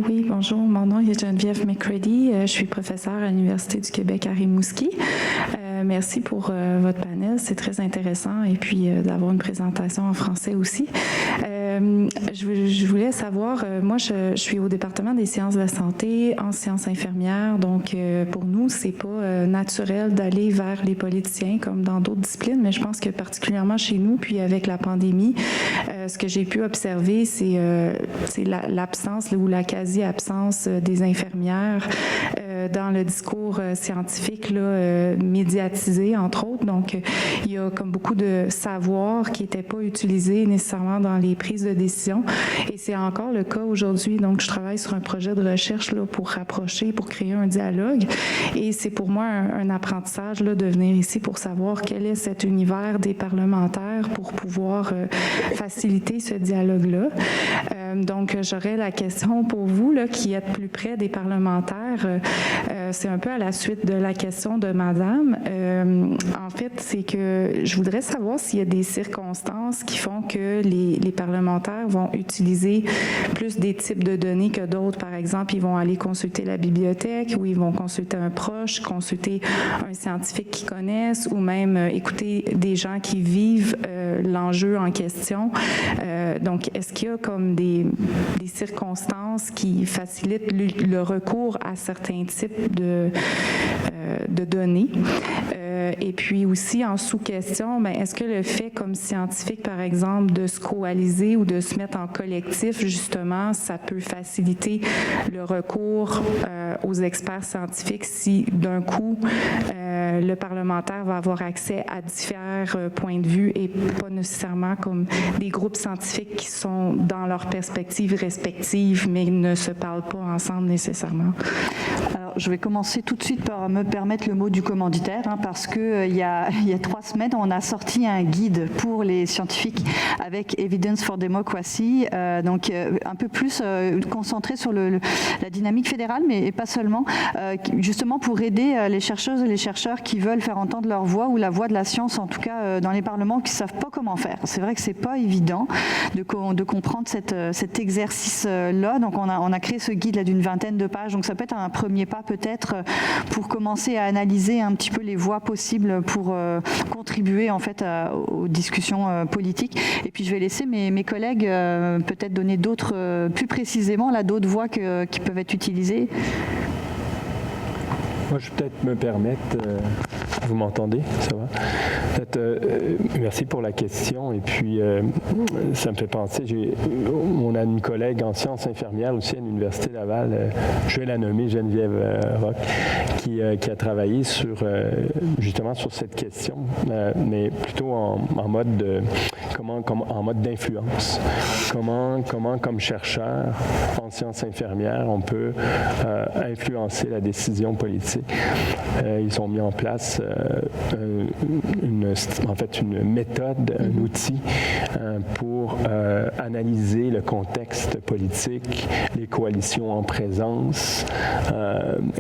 Oui, bonjour. Mon nom est Geneviève McCready. Je suis professeure à l'Université du Québec à Rimouski. Merci pour votre panel. C'est très intéressant et puis d'avoir une présentation en français aussi. Je voulais savoir, moi, je suis au département des sciences de la santé en sciences infirmières. Donc, pour nous, c'est pas naturel d'aller vers les politiciens comme dans d'autres disciplines, mais je pense que particulièrement chez nous, puis avec la pandémie, ce que j'ai pu observer, c'est l'absence ou la quasi-absence des infirmières dans le discours scientifique là, médiatisé, entre autres. Donc, il y a comme beaucoup de savoirs qui n'étaient pas utilisés nécessairement dans les prises de décision. Et c'est encore le cas aujourd'hui. Donc, je travaille sur un projet de recherche là, pour rapprocher, pour créer un dialogue. Et c'est pour moi un apprentissage là, de venir ici pour savoir quel est cet univers des parlementaires pour pouvoir faciliter ce dialogue-là. Donc, j'aurais la question pour vous, là, qui êtes plus près des parlementaires. C'est un peu à la suite de la question de Madame. En fait, c'est que je voudrais savoir s'il y a des circonstances qui font que les parlementaires vont utiliser plus des types de données que d'autres. Par exemple, ils vont aller consulter la bibliothèque ou ils vont consulter un proche, consulter un scientifique qu'ils connaissent ou même écouter des gens qui vivent l'enjeu en question. Donc, est-ce qu'il y a comme des circonstances qui facilitent le recours à certains types de données? Et puis aussi, en sous-question, est-ce que le fait, comme scientifique, par exemple, de se coaliser ou de se mettre en collectif, justement, ça peut faciliter le recours aux experts scientifiques si, d'un coup, le parlementaire va avoir accès à différents points de vue et pas nécessairement comme des groupes scientifiques qui sont dans leurs perspectives respectives, mais ne se parlent pas ensemble nécessairement? Alors, je vais commencer tout de suite par me permettre le mot du commanditaire, parce que il y a 3 semaines, on a sorti un guide pour les scientifiques avec Evidence for Democracy, donc un peu plus concentré sur la dynamique fédérale, mais pas seulement, justement pour aider les chercheuses et les chercheurs qui veulent faire entendre leur voix ou la voix de la science, en tout cas dans les parlements, qui ne savent pas comment faire. C'est vrai que c'est pas évident de comprendre cet exercice-là. Donc on a créé ce guide là d'une 20aine de pages. Donc ça peut être un premier pas peut-être pour commencer à analyser un petit peu les voies possibles pour contribuer en fait aux discussions politiques. Et puis je vais laisser mes collègues peut-être donner d'autres, plus précisément là, d'autres voies qui peuvent être utilisées. Moi, je vais peut-être me permettre, vous m'entendez, ça va? Merci pour la question. Et puis, ça me fait penser, on a une collègue en sciences infirmières aussi à l'Université Laval, je vais la nommer Geneviève Roch, qui a travaillé justement sur cette question, mais plutôt en mode en mode d'influence. Comment, comme chercheur en sciences infirmières, on peut influencer la décision politique. Ils ont mis en place une méthode, un outil pour analyser le contexte politique, les coalitions en présence,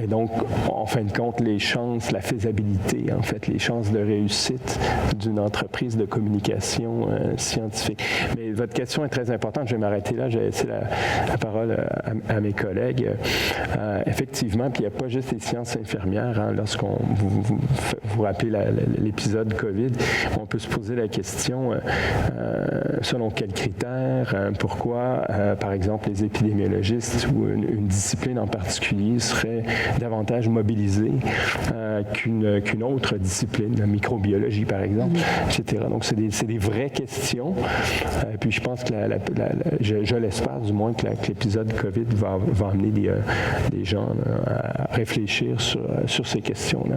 et donc, en fin de compte, les chances, la faisabilité, en fait, les chances de réussite d'une entreprise de communication scientifique. Mais votre question est très importante. Je vais m'arrêter là. Je vais laisser la parole à mes collègues. Effectivement, puis il n'y a pas juste les sciences infirmières. Lorsqu'on vous rappelez l'épisode COVID, on peut se poser la question selon quels critères, pourquoi, par exemple, les épidémiologistes ou une discipline en particulier serait davantage mobilisée qu'une autre discipline, la microbiologie, par exemple, etc. Donc, c'est des vraies questions. Puis, je pense que je l'espère du moins que l'épisode COVID va amener des gens à réfléchir sur ces questions-là.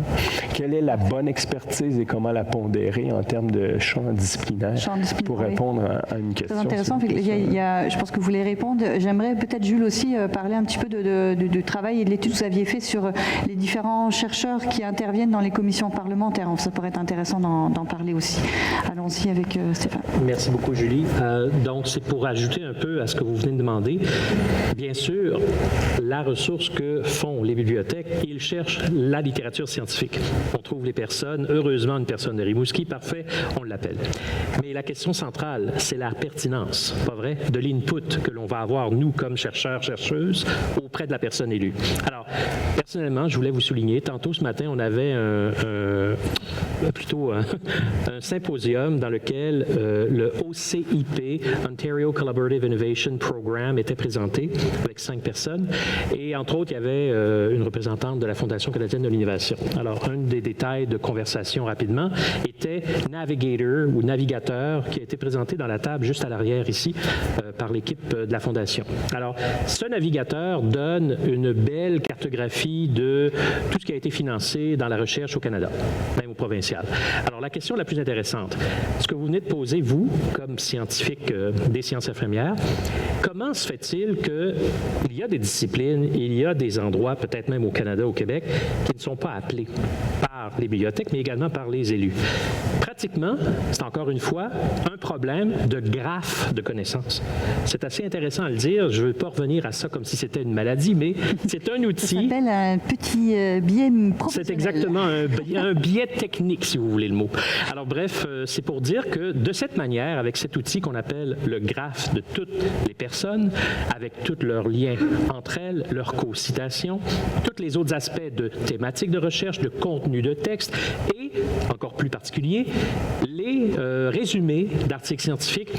Quelle est la bonne expertise et comment la pondérer en termes de champ disciplinaire pour répondre à une question? C'est intéressant. Je pense que vous voulez répondre. J'aimerais peut-être, Jules, aussi parler un petit peu du travail et de l'étude que vous aviez fait sur les différents chercheurs qui interviennent dans les commissions parlementaires. Ça pourrait être intéressant d'en parler aussi. Allons-y avec Stéphane. Merci beaucoup, Julie. Donc, c'est pour ajouter un peu à ce que vous venez de demander. Bien sûr, la ressource que font les bibliothèques, ils cherchent la littérature scientifique. On trouve les personnes, heureusement une personne de Rimouski, parfait, on l'appelle. Mais la question centrale, c'est la pertinence, pas vrai, de l'input que l'on va avoir, nous, comme chercheurs, chercheuses, auprès de la personne élue. Alors, personnellement, je voulais vous souligner, tantôt ce matin, on avait plutôt un symposium dans lequel le OCIP, Ontario Collaborative Innovation Program, était présenté avec 5 personnes. Et entre autres, il y avait une représentante de la Fondation canadienne de l'innovation. Alors, un des détails de conversation rapidement était Navigator ou Navigateur qui a été présenté dans la table juste à l'arrière ici par l'équipe de la Fondation. Alors, ce navigateur donne une belle cartographie de tout ce qui a été financé dans la recherche au Canada, même au provincial. sociale. Alors, la question la plus intéressante, ce que vous venez de poser, vous, comme scientifique des sciences infirmières, comment se fait-il qu'il y a des disciplines, il y a des endroits, peut-être même au Canada, au Québec, qui ne sont pas appelés par les bibliothèques, mais également par les élus? Pratiquement, c'est encore une fois un problème de graphe de connaissances. C'est assez intéressant à le dire. Je ne veux pas revenir à ça comme si c'était une maladie, mais c'est un outil. Ça s'appelle un petit biais professionnel. C'est exactement un biais technique, si vous voulez le mot. Alors bref, c'est pour dire que de cette manière, avec cet outil qu'on appelle le graphe de toutes les personnes, avec tous leurs liens entre elles, leurs co-citations, tous les autres aspects de thématiques de recherche, de contenu de texte et, encore plus particulier, les résumés d'articles scientifiques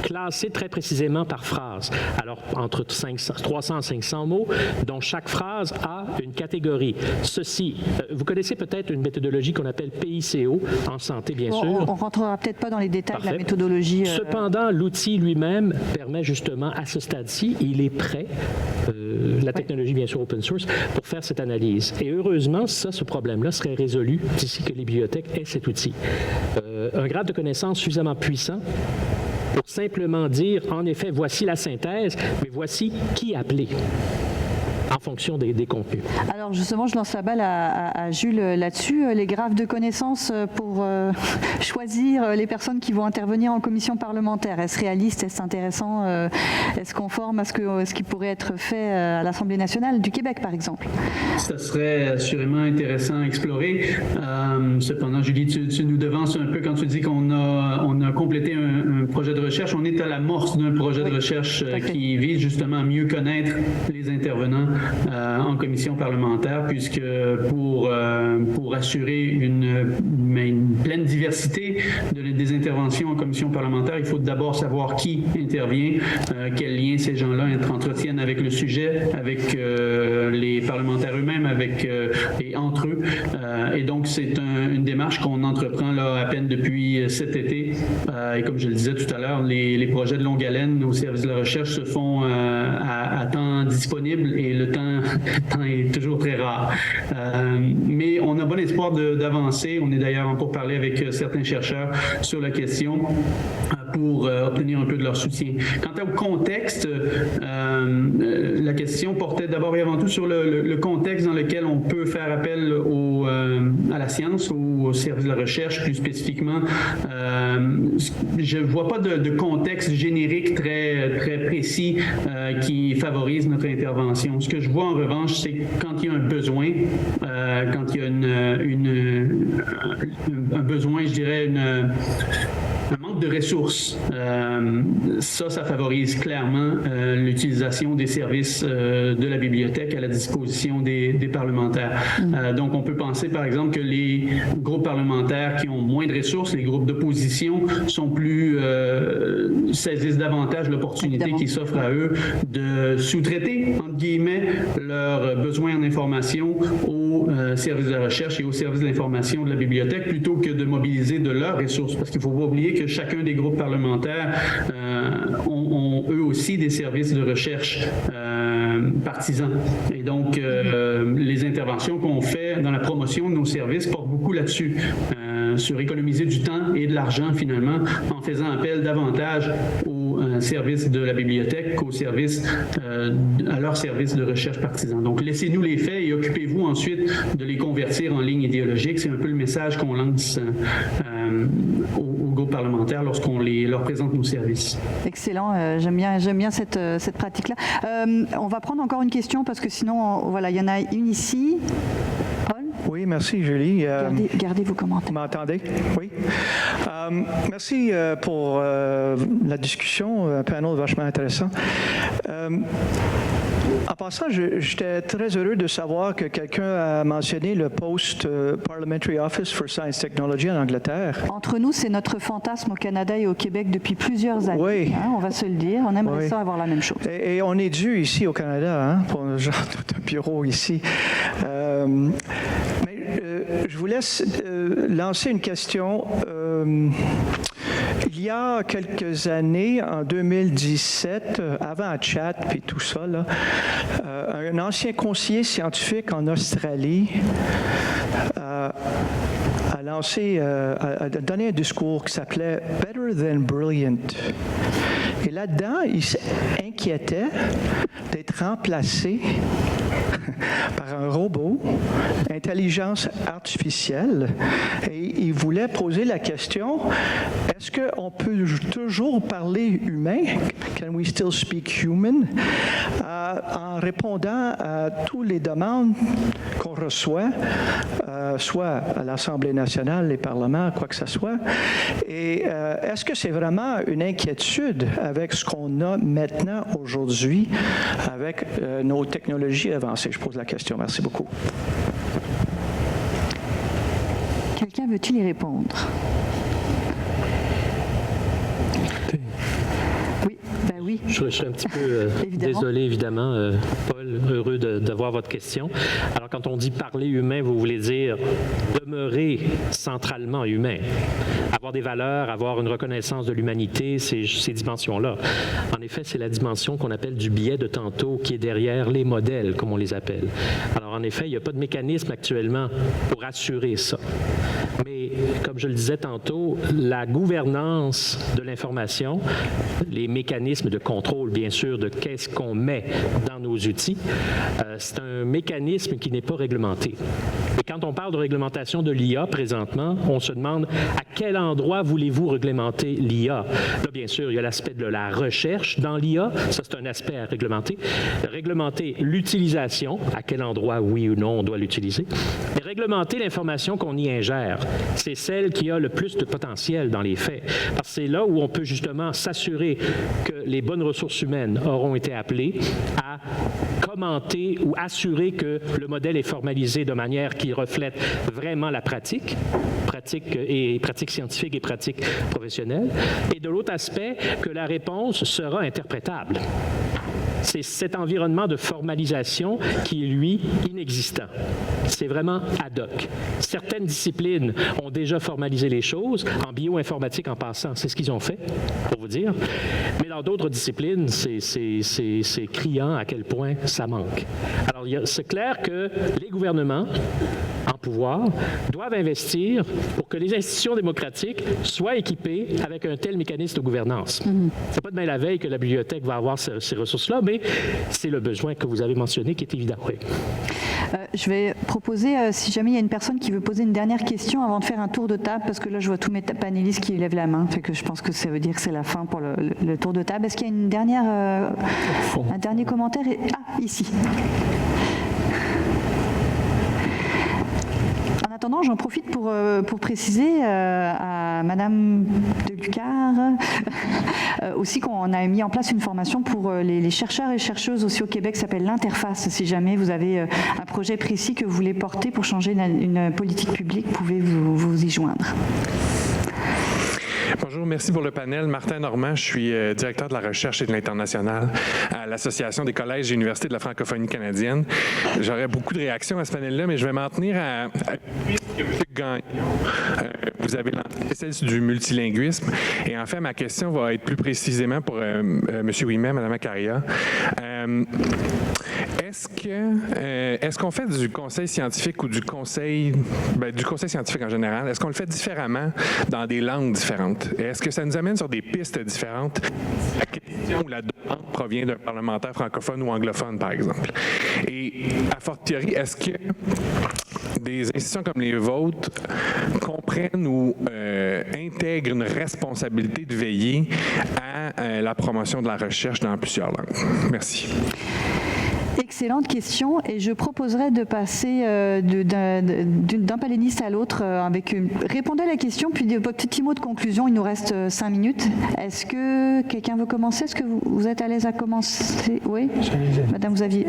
classés très précisément par phrase. Alors, entre 300 et 500 mots, dont chaque phrase a une catégorie. Ceci, vous connaissez peut-être une méthodologie qu'on appelle PICO, en santé, bien sûr. On ne rentrera peut-être pas dans les détails Parfait. de la méthodologie. Cependant, l'outil lui-même permet justement, à ce stade-ci, il est prêt, la technologie, bien sûr, open source, pour faire cette analyse. Et heureusement, ce problème-là serait résolu d'ici que les bibliothèques aient cet outil. Un grade de connaissance suffisamment puissant pour simplement dire, en effet, voici la synthèse, mais voici qui appeler en fonction des contenus. Alors justement, je lance la balle à Jules là-dessus. Les graphes de connaissances pour choisir les personnes qui vont intervenir en commission parlementaire. Est-ce réaliste? Est-ce intéressant? Est-ce conforme à ce qui pourrait être fait à l'Assemblée nationale du Québec, par exemple? Ça serait assurément intéressant à explorer. Cependant, Julie, tu nous devances un peu quand tu dis qu'on a complété un projet de recherche. On est à l'amorce d'un projet de recherche qui vise justement à mieux connaître les intervenants en commission parlementaire, puisque pour assurer une pleine diversité des interventions en commission parlementaire, il faut d'abord savoir qui intervient, quels liens ces gens-là entretiennent avec le sujet, avec les parlementaires eux-mêmes, et entre eux. Et donc, c'est une démarche qu'on entreprend là à peine depuis cet été. Et comme je le disais tout à l'heure, les projets de longue haleine au service de la recherche se font à temps disponible et le temps est toujours très rare. Mais on a bon espoir d'avancer. On est d'ailleurs en pourparlers avec certains chercheurs sur la question pour obtenir un peu de leur soutien. Quant au contexte, la question portait d'abord et avant tout sur le contexte dans lequel on peut faire appel à la science ou au service de la recherche plus spécifiquement. Je ne vois pas de contexte générique très, très précis qui favorise notre intervention. Ce que je vois en revanche, c'est quand il y a un besoin, quand il y a un besoin, je dirais, un manque de ressources. Ça favorise clairement l'utilisation des services de la bibliothèque à la disposition des parlementaires. Donc, on peut penser, par exemple, que les groupes parlementaires qui ont moins de ressources, les groupes d'opposition, saisissent davantage l'opportunité qui s'offre à eux de sous-traiter, entre guillemets, leurs besoins en information au service de la recherche et au service de l'information de la bibliothèque, plutôt que de mobiliser de leurs ressources. Parce qu'il ne faut pas oublier que chacun des groupes parlementaires ont eux aussi des services de recherche partisans. Et donc, les interventions qu'on fait dans la promotion de nos services portent beaucoup là-dessus, sur économiser du temps et de l'argent finalement, en faisant appel davantage aux services de la bibliothèque qu'aux services, à leur service de recherche partisan. Donc, laissez-nous les faits et occupez-vous ensuite de les convertir en ligne idéologique. C'est un peu le message qu'on lance aux groupes parlementaires lorsqu'on leur présente nos services. Excellent, j'aime bien cette pratique-là. On va prendre encore une question parce que sinon, voilà, il y en a une ici. Paul? Oui, merci Julie. Gardez vos commentaires. Vous m'entendez? Oui. Merci pour la discussion, un panel vachement intéressant. En passant, j'étais très heureux de savoir que quelqu'un a mentionné le Post-Parliamentary Office for Science Technology en Angleterre. Entre nous, c'est notre fantasme au Canada et au Québec depuis plusieurs années. Oui. Hein, on va se le dire. On aimerait ça avoir la même chose. Et on est dû ici au Canada pour un genre de bureau ici. Mais je vous laisse lancer une question. Il y a quelques années, en 2017, avant Chat et tout ça, là, un ancien conseiller scientifique en Australie, à a donné un discours qui s'appelait « Better than Brilliant ». Et là-dedans, il s'inquiétait d'être remplacé par un robot, intelligence artificielle, et il voulait poser la question, est-ce qu'on peut toujours parler humain? Can we still speak human? En répondant à toutes les demandes qu'on reçoit, soit à l'Assemblée nationale, les parlements, quoi que ce soit. Et est-ce que c'est vraiment une inquiétude avec ce qu'on a maintenant, aujourd'hui, avec nos technologies avancées? Je pose la question. Merci beaucoup. Quelqu'un veut-il y répondre? Oui. Je suis un petit peu désolé, évidemment, Paul, heureux d'avoir votre question. Alors, quand on dit parler humain, vous voulez dire demeurer centralement humain, avoir des valeurs, avoir une reconnaissance de l'humanité, ces dimensions-là. En effet, c'est la dimension qu'on appelle du biais de tantôt qui est derrière les modèles, comme on les appelle. Alors, en effet, il n'y a pas de mécanisme actuellement pour assurer ça. Mais, comme je le disais tantôt, la gouvernance de l'information, les mécanismes de contrôle, bien sûr, de qu'est-ce qu'on met dans nos outils, c'est un mécanisme qui n'est pas réglementé. Et quand on parle de réglementation de l'IA présentement, on se demande à quel endroit voulez-vous réglementer l'IA? Là, bien sûr, il y a l'aspect de la recherche dans l'IA, ça c'est un aspect à réglementer. Réglementer l'utilisation, à quel endroit, oui ou non, on doit l'utiliser. Mais réglementer l'information qu'on y ingère, c'est celle qui a le plus de potentiel dans les faits. Parce que c'est là où on peut justement s'assurer que les bonnes ressources humaines auront été appelées à commenter ou assurer que le modèle est formalisé de manière qui reflète vraiment la pratique scientifique et pratique professionnelle, et de l'autre aspect, que la réponse sera interprétable. C'est cet environnement de formalisation qui est, lui, inexistant. C'est vraiment ad hoc. Certaines disciplines ont déjà formalisé les choses. En bioinformatique, en passant, c'est ce qu'ils ont fait, pour vous dire. Mais dans d'autres disciplines, c'est criant à quel point ça manque. Alors, c'est clair que les gouvernements en pouvoir doivent investir pour que les institutions démocratiques soient équipées avec un tel mécanisme de gouvernance. C'est pas demain la veille que la bibliothèque va avoir ces ressources-là, mais c'est le besoin que vous avez mentionné qui est évident. Oui. Je vais proposer, si jamais il y a une personne qui veut poser une dernière question avant de faire un tour de table, parce que là, je vois tous mes panélistes qui lèvent la main, fait que je pense que ça veut dire que c'est la fin pour le tour de table. Est-ce qu'il y a une dernière, un dernier commentaire? Ah, ici. En attendant, j'en profite pour préciser à Madame de Lucar aussi qu'on a mis en place une formation pour les chercheurs et chercheuses aussi au Québec qui s'appelle l'Interface. Si jamais vous avez un projet précis que vous voulez porter pour changer une politique publique, pouvez-vous vous y joindre. Bonjour, merci pour le panel. Martin Normand, je suis directeur de la recherche et de l'international à l'Association des collèges et universités de la francophonie canadienne. J'aurais beaucoup de réactions à ce panel-là, mais je vais m'en tenir à M. Gagnon. Vous avez lancé celle du multilinguisme. Et en fait, ma question va être plus précisément pour M. Ouimet, Mme Accaria. Est-ce qu'on fait du conseil scientifique ou du conseil scientifique en général, est-ce qu'on le fait différemment dans des langues différentes? Est-ce que ça nous amène sur des pistes différentes? La question ou la demande provient d'un parlementaire francophone ou anglophone, par exemple. Et a fortiori, est-ce que des institutions comme les vôtres comprennent ou intègrent une responsabilité de veiller à la promotion de la recherche dans plusieurs langues? Merci. Excellente question, et je proposerais de passer d'un panéliste à l'autre avec répondez à la question, puis des petits mots de conclusion. Il nous reste 5 minutes. Est-ce que quelqu'un veut commencer? Est-ce que vous êtes à l'aise à commencer? Oui, Madame, vous aviez...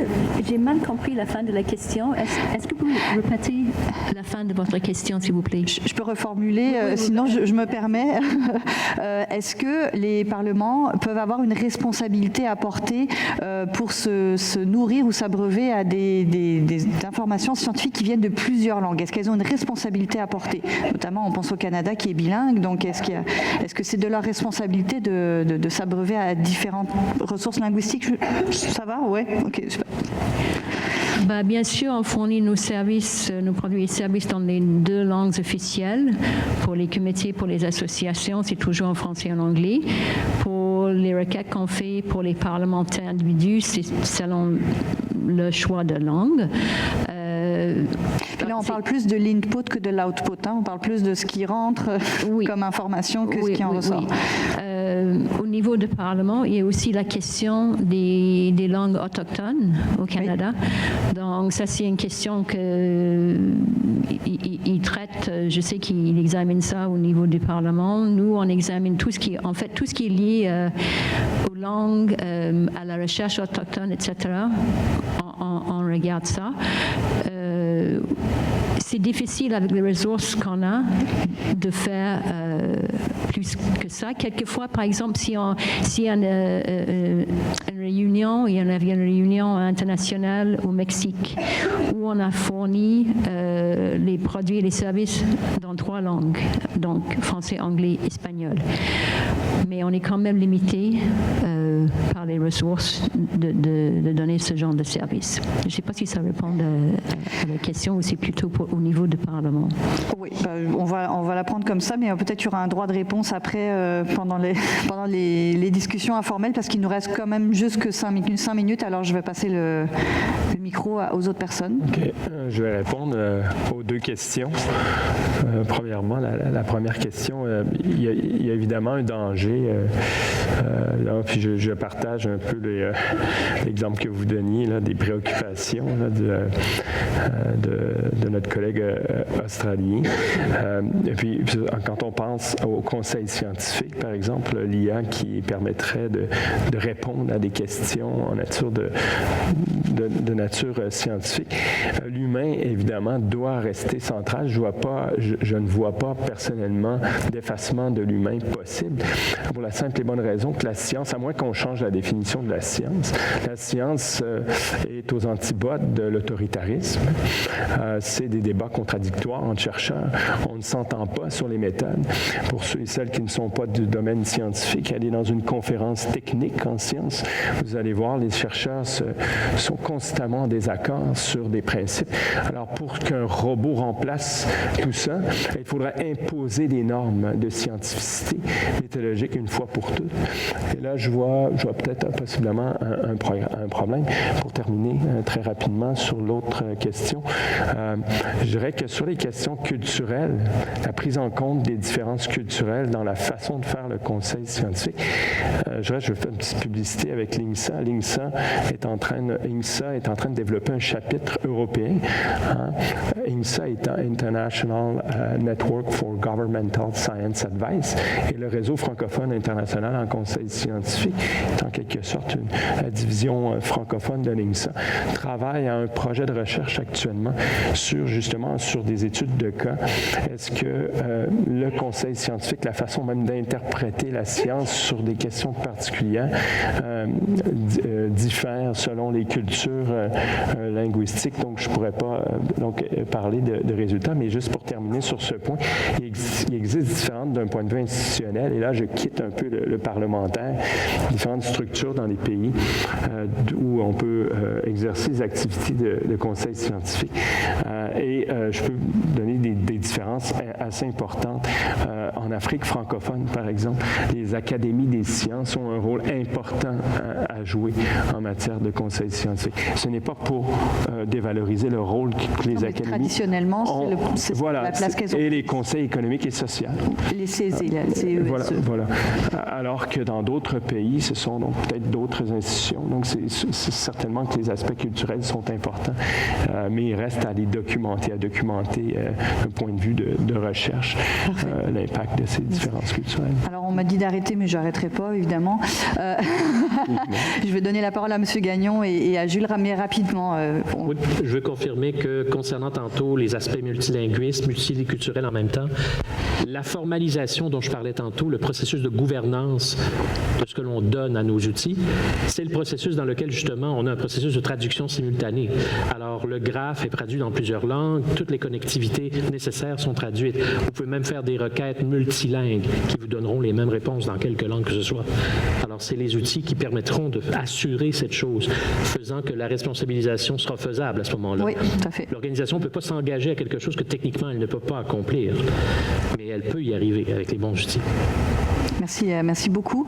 J'ai mal compris la fin de la question. Est-ce que vous répétez la fin de votre question, s'il vous plaît? Je peux reformuler, oui, sinon je me permets. Est-ce que les parlements peuvent avoir une responsabilité à porter pour se nourrir ou s'abreuver à des informations scientifiques qui viennent de plusieurs langues? Est-ce qu'elles ont une responsabilité à porter? Notamment, on pense au Canada qui est bilingue, donc est-ce que c'est de leur responsabilité de s'abreuver à différentes ressources linguistiques? Ça va? Ouais, ok. Bien sûr, on fournit nos produits et services dans les 2 langues officielles. Pour les comités, pour les associations, c'est toujours en français et en anglais. Pour les requêtes qu'on fait pour les parlementaires individus, c'est selon le choix de langue. Là, on parle plus de l'input que de l'output. On parle plus de ce qui rentre comme information que ce qui en ressort. Au niveau du Parlement, il y a aussi la question des langues autochtones au Canada. Donc, ça, c'est une question qu'il traite. Je sais qu'il examine ça au niveau du Parlement. Nous, on examine tout ce qui est lié aux langues, à la recherche autochtone, etc. On regarde ça. C'est difficile avec les ressources qu'on a de faire plus que ça. Quelquefois, par exemple, s'il y a une réunion, il y a une réunion internationale au Mexique où on a fourni les produits et les services dans 3 langues, donc français, anglais, espagnol. Mais on est quand même limité par les ressources de donner ce genre de service. Je ne sais pas si ça répond à la question ou c'est plutôt au niveau du Parlement. Oui, on va la prendre comme ça, mais peut-être il y aura un droit de réponse après pendant les discussions informelles parce qu'il nous reste quand même juste que 5 minutes, alors je vais passer le micro aux autres personnes. OK. Je vais répondre aux 2 questions. Premièrement, la première question, il y a évidemment un danger. Là, puis je partage un peu l'exemple que vous donniez là, des préoccupations là, de notre collègue australien. Et puis, quand on pense au conseil scientifique, par exemple, l'IA qui permettrait de répondre à des questions en nature de nature scientifique, l'humain, évidemment, doit rester central. Je ne vois pas personnellement d'effacement de l'humain possible pour la simple et bonne raison que la science, à moins qu'on change la définition de la science est aux antipodes de l'autoritarisme. C'est des débats contradictoires entre chercheurs. On ne s'entend pas sur les méthodes. Pour ceux et celles qui ne sont pas du domaine scientifique, aller dans une conférence technique en sciences, vous allez voir, les chercheurs sont constamment en désaccord sur des principes. Alors, pour qu'un robot remplace tout ça, il faudra imposer des normes de scientificité méthodologique une fois pour toutes. Et là, je vois peut-être possiblement un problème. Pour terminer très rapidement sur l'autre question, je dirais que sur les questions culturelles, la prise en compte des différences culturelles dans la façon de faire le conseil scientifique, je fais une petite publicité avec l'INGSA. l'INGSA est en train de développer un chapitre européen. INGSA est un International Network for Governmental Science Advice et le réseau francophone international en conseil scientifique est en quelque sorte la division francophone de l'INGSA, travaille à un projet de recherche actuellement sur des études de cas. Est-ce que le conseil scientifique, la façon même d'interpréter la science sur des questions particulières diffère selon les cultures linguistiques? Donc, je ne pourrais pas parler de résultats, mais juste pour terminer sur ce point, il existe différentes d'un point de vue institutionnel, et là, je quitte un peu le parlementaire, différentes structures dans les pays où on peut exercer des activités de conseil scientifique. Je peux donner des différences assez importantes. En Afrique francophone, par exemple, les académies des sciences ont un rôle important à jouer en matière de conseil scientifique. Ce n'est pas pour dévaloriser le rôle que les académies traditionnellement, c'est la place qu'elles ont. Et les conseils économiques et sociaux. Les CESE, CESE. Voilà. Alors que dans d'autres pays, ce sont donc peut-être d'autres institutions. Donc, c'est certainement que les aspects culturels sont importants, mais il reste à les documenter, d'un point de vue de recherche, l'impact de ces différences culturelles. Alors, on m'a dit d'arrêter, mais je n'arrêterai pas, évidemment. Je vais donner la parole à M. Gagnon et à Jules Ramier rapidement. Oui, je veux confirmer que concernant tantôt les aspects multilinguistes, multiculturels en même temps, La formalisation dont je parlais tantôt, le processus de gouvernance de ce que l'on donne à nos outils, c'est le processus dans lequel, justement, on a un processus de traduction simultanée. Alors, le graphe est traduit dans plusieurs langues, toutes les connectivités nécessaires sont traduites. Vous pouvez même faire des requêtes multilingues qui vous donneront les mêmes réponses dans quelque langue que ce soit. Alors, c'est les outils qui permettront d'assurer cette chose, faisant que la responsabilisation sera faisable à ce moment-là. Oui, tout à fait. L'organisation ne peut pas s'engager à quelque chose que techniquement elle ne peut pas accomplir, mais elle peut y arriver avec les bons outils. Merci beaucoup.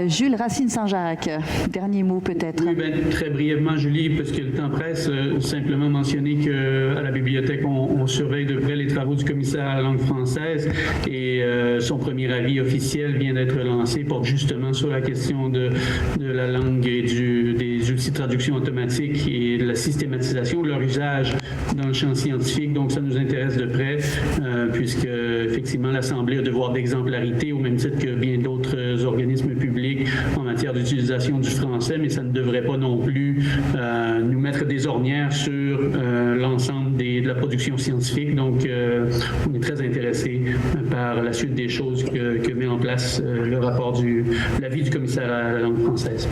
Jules Racine-Saint-Jacques, dernier mot peut-être. Oui, très brièvement, Julie, parce que le temps presse, simplement mentionner qu'à la bibliothèque, on surveille de près les travaux du commissaire à la langue française et son premier avis officiel vient d'être lancé, porte justement sur la question de la langue et des outils de traduction automatique et de la systématisation de leur usage dans le champ scientifique. Donc, ça nous intéresse de près, puisque effectivement, l'Assemblée a devoir d'exemplarité au même titre que bien d'autres organismes publics en matière d'utilisation du français, mais ça ne devrait pas non plus nous mettre des ornières sur l'ensemble de la production scientifique. Donc, on est très intéressés par la suite des choses que met en place le rapport l'avis du commissaire à la langue française.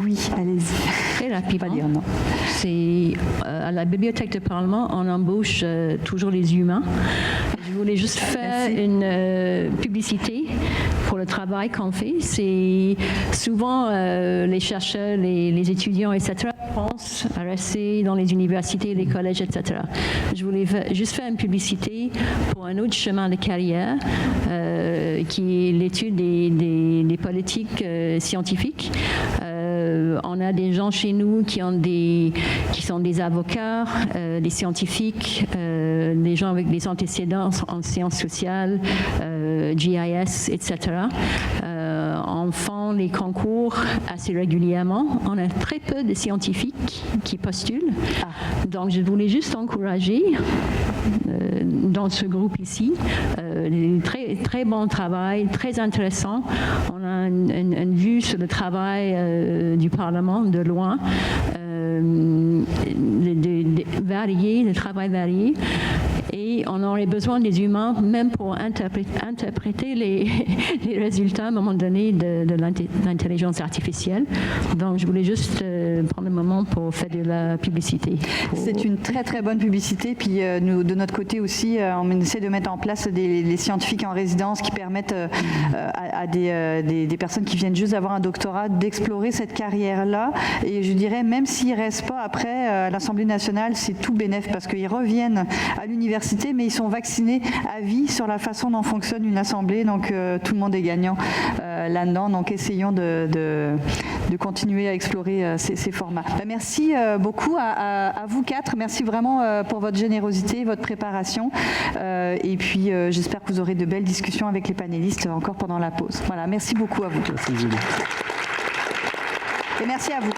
Oui, allez-y. Très rapidement. C'est à la Bibliothèque du Parlement, on embauche toujours les humains. Je voulais juste faire une publicité pour le travail qu'on fait. C'est souvent les chercheurs, les étudiants, etc. pensent à rester dans les universités, les collèges, etc. Je voulais juste faire une publicité pour un autre chemin de carrière qui est l'étude des politiques scientifiques. On a des gens chez nous qui sont des avocats, des scientifiques, des gens avec des antécédents en sciences sociales, GIS, etc. On fait les concours assez régulièrement. On a très peu de scientifiques qui postulent. Donc, je voulais juste encourager dans ce groupe ici, très, très bon travail, très intéressant. On a une vue sur le travail du Parlement de loin, le travail varié. Et on aurait besoin des humains même pour interpréter les résultats à un moment donné de l'intelligence artificielle. Donc, je voulais juste prendre un moment pour faire de la publicité. C'est une très, très bonne publicité. Puis, nous, de notre côté aussi, on essaie de mettre en place des scientifiques en résidence qui permettent à des personnes qui viennent juste d'avoir un doctorat d'explorer cette carrière-là. Et je dirais, même s'ils ne restent pas après à l'Assemblée nationale, c'est tout bénef parce qu'ils reviennent à l'université, mais ils sont vaccinés à vie sur la façon dont fonctionne une assemblée, donc tout le monde est gagnant là-dedans. Donc essayons de continuer à explorer ces formats. Merci beaucoup à vous quatre. Merci vraiment pour votre générosité, votre préparation. Et puis j'espère que vous aurez de belles discussions avec les panélistes encore pendant la pause. Voilà, merci beaucoup à vous. Merci Julie. Et merci à vous.